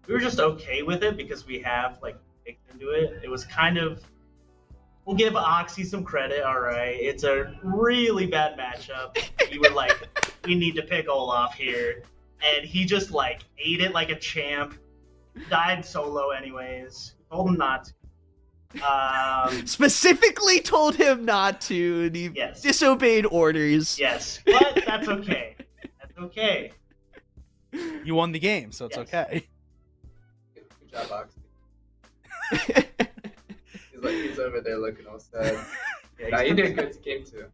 were just okay with it because we have like picked into it. It was kind of, we'll give Oxy some credit. All right, it's a really bad matchup. We were like, we need to pick Olaf here, and he just like ate it like a champ. Died solo anyways. Told him not to. Specifically told him not to, and he disobeyed orders. Yes, but that's okay. That's okay. You won the game, so it's okay. Good job, Oxy. He's over there looking all sad. Nah, you did good game 2.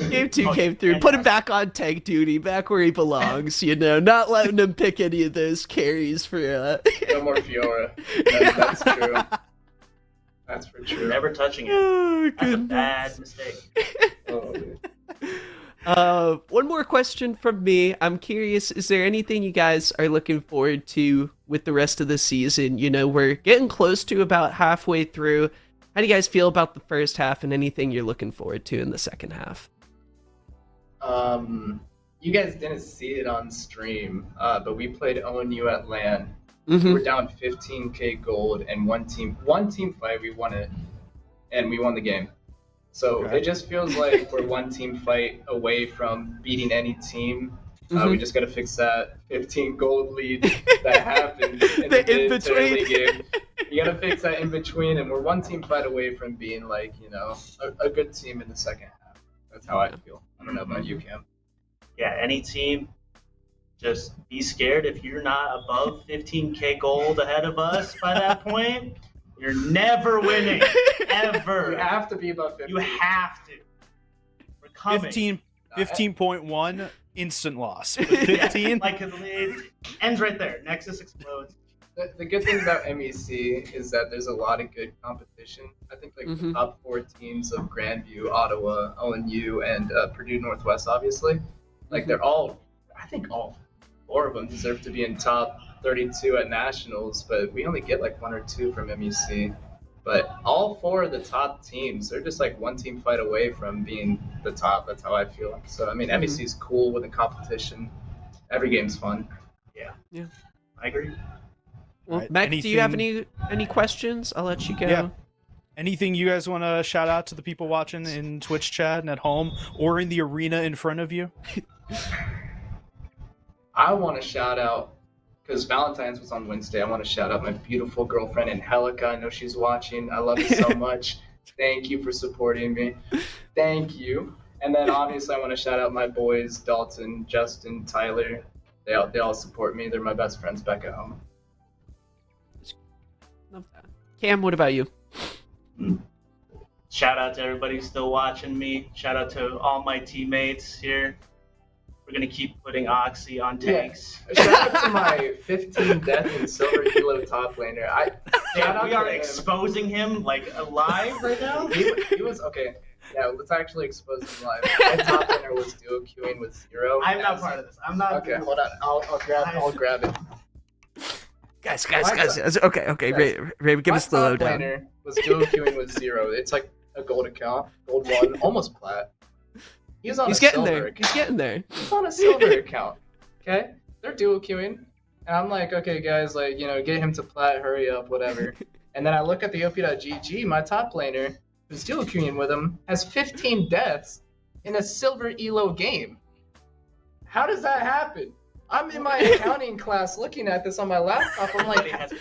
Game 2 came through. Put him back on tank duty, back where he belongs, not letting him pick any of those carries for No more Fiora. That's true. That's for true. Never touching it. Oh, That's a bad mistake. One more question from me. I'm curious, is there anything you guys are looking forward to with the rest of the season? We're getting close to about halfway through. How do you guys feel about the first half and anything you're looking forward to in the second half? You guys didn't see it on stream, but we played ONU at LAN. Mm-hmm. We were down 15k gold, and one team fight, we won it, and we won the game. So It just feels like we're one team fight away from beating any team. We just got to fix that 15 gold lead that happened in the in-between game. You got to fix that in between, and we're one team fight away from being like, a good team in the second half. That's how I feel. I don't know about you, Cam. Yeah, any team just be scared if you're not above 15K gold ahead of us by that point. You're never winning, ever. You have to be above 50. You have to. We're coming. 15.1 instant loss. But 15. Like it ends right there. Nexus explodes. The good thing about MEC is that there's a lot of good competition. I think like the top 4 teams of Grandview, Ottawa, ONU, and Purdue Northwest, obviously, like they're all, I think all 4 of them deserve to be in top 32 at nationals, but we only get like 1 or 2 from MEC. But all 4 of the top teams, they're just like 1 team fight away from being the top. That's how I feel. So I mean, MEC is cool with the competition. Every game's fun. Yeah. I agree. Well, Right. Mac, do you have any questions? I'll let you go. Yeah. Anything you guys want to shout out to the people watching in Twitch chat and at home or in the arena in front of you? I want to shout out, because Valentine's was on Wednesday, I want to shout out my beautiful girlfriend Angelica. I know she's watching. I love you so much. Thank you for supporting me. Thank you. And then obviously I want to shout out my boys, Dalton, Justin, Tyler. They all support me. They're my best friends back at home. Cam, what about you? Shout out to everybody still watching me. Shout out to all my teammates here. We're going to keep putting Oxy on tanks. Shout out to my 15 death and silver kilo top laner. We are exposing him like alive right now. He was okay. Yeah, let's actually expose him live. My top laner was duo queuing with 0. I'm not part of this. I'm not. Okay, hold on. I'll grab it. Guys. Okay. Ray, give us the My top lowdown. laner was duo queuing with 0. It's like a gold account, gold 1, almost plat. He's getting silver there. account. He's getting there. He's on a silver account. Okay, they're duo queuing, and I'm like, okay, guys, like get him to plat, hurry up, whatever. And then I look at the OP.GG, my top laner, who's duo queuing with him, has 15 deaths in a silver elo game. How does that happen? I'm in my accounting class looking at this on my laptop. I'm like,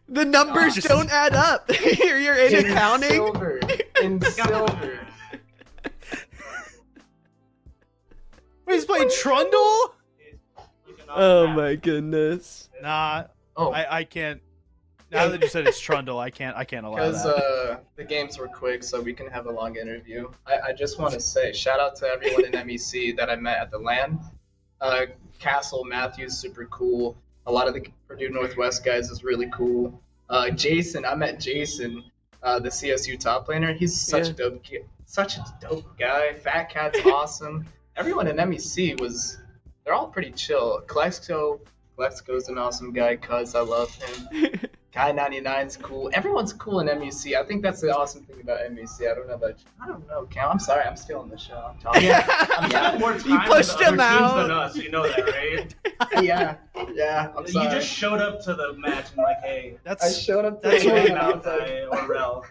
The numbers don't add up. You're in accounting. Silver. In silver. Wait, he's playing Trundle? Oh my goodness. Nah. Oh. I can't. Now that you said it's Trundle, I can't allow Because that. the games were quick, so we can have a long interview. I just want to say shout out to everyone in MEC that I met at the LAN. Castle Matthews, super cool. A lot of the Purdue Northwest guys is really cool. Jason, I met Jason, the CSU top laner. He's such a dope guy. Fat Cat's awesome. Everyone in MEC they're all pretty chill. Glexco's an awesome guy, cuz I love him. Guy 99's cool. Everyone's cool in MEC. I think that's the awesome thing about MEC. I don't know about you. I don't know, Cam. I'm sorry. I'm stealing the show. I'm talking. I'm spending more time You pushed with him other out. teams than us. You know that, right? Yeah. I'm sorry. You just showed up to the match and like, hey, I showed up to that's the what- game. I was like, or Rel.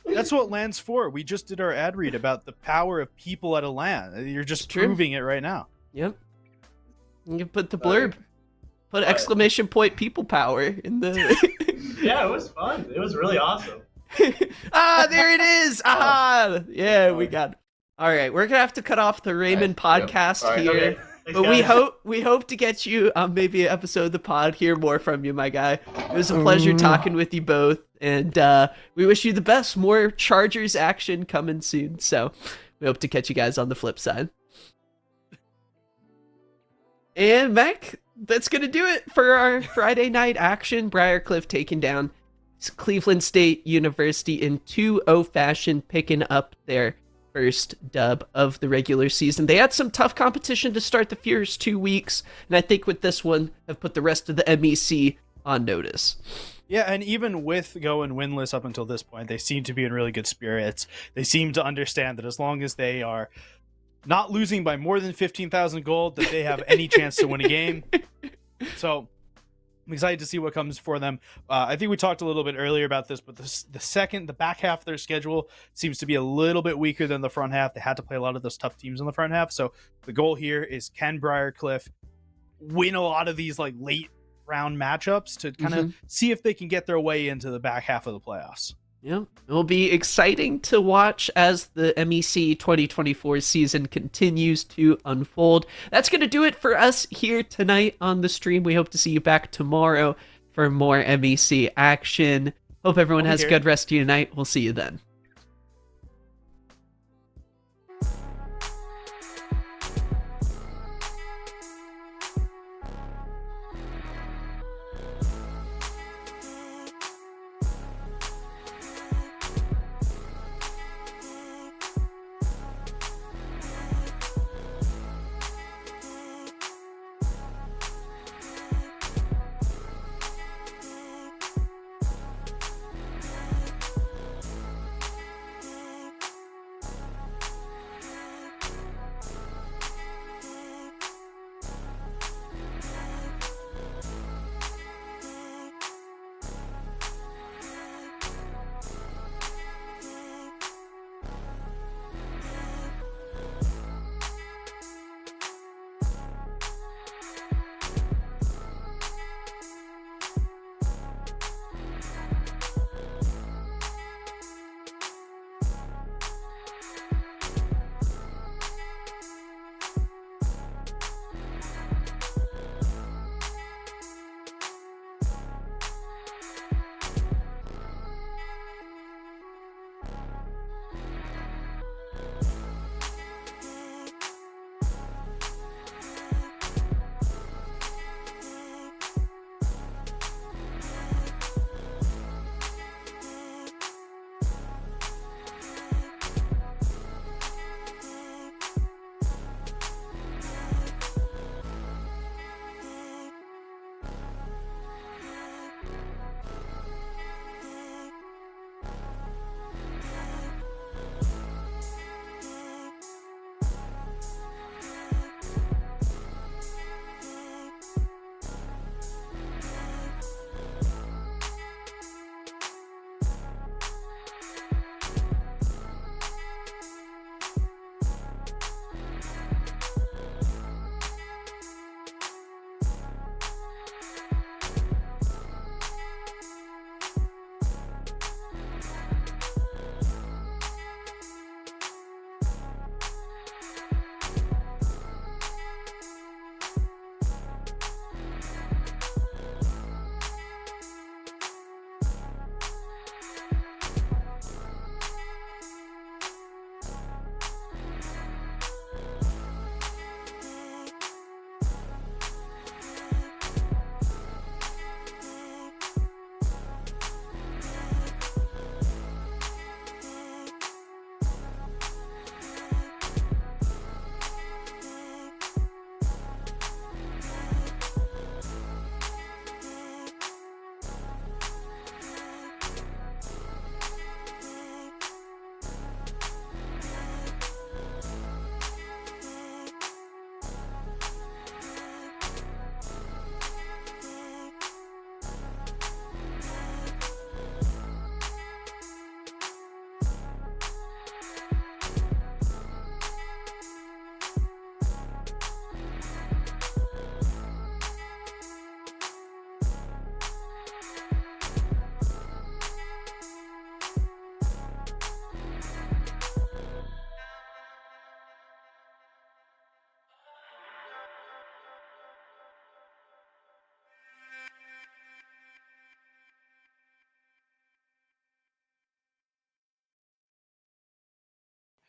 That's what LAN's for. We just did our ad read about the power of people at a LAN. You're just True. proving it right now. Yep. You can put the blurb. Put exclamation point people power in the. Yeah, it was fun. It was really awesome. There it is. Yeah, we got it. All right, we're gonna have to cut off the Raymond podcast All right, here. Okay. Thanks, But guys. we hope to get you on maybe an episode of the pod, hear more from you, my guy. It was a pleasure talking with you both, and we wish you the best. More Chargers action coming soon, so we hope to catch you guys on the flip side. And Mac, that's gonna do it for our Friday night action. Briarcliff taking down Cleveland State University in 2-0 fashion, picking up their first dub of the regular season. They had some tough competition to start the first 2 weeks, and I think with this one have put the rest of the MEC on notice. Yeah, and even with going winless up until this point, they seem to be in really good spirits. They seem to understand that as long as they are not losing by more than 15,000 gold, that they have any chance to win a game. So I'm excited to see what comes for them. I think we talked a little bit earlier about this, but the back half of their schedule seems to be a little bit weaker than the front half. They had to play a lot of those tough teams in the front half. So the goal here is, can Briarcliff win a lot of these like late round matchups to kind of see if they can get their way into the back half of the playoffs? Yeah, it'll be exciting to watch as the MEC 2024 season continues to unfold. That's going to do it for us here tonight on the stream. We hope to see you back tomorrow for more MEC action. Hope everyone has a good rest of your night. We'll see you then.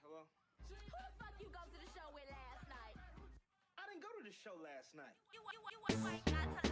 Hello? Who the fuck you go to the show with last night? I didn't go to the show last night. You ain't got to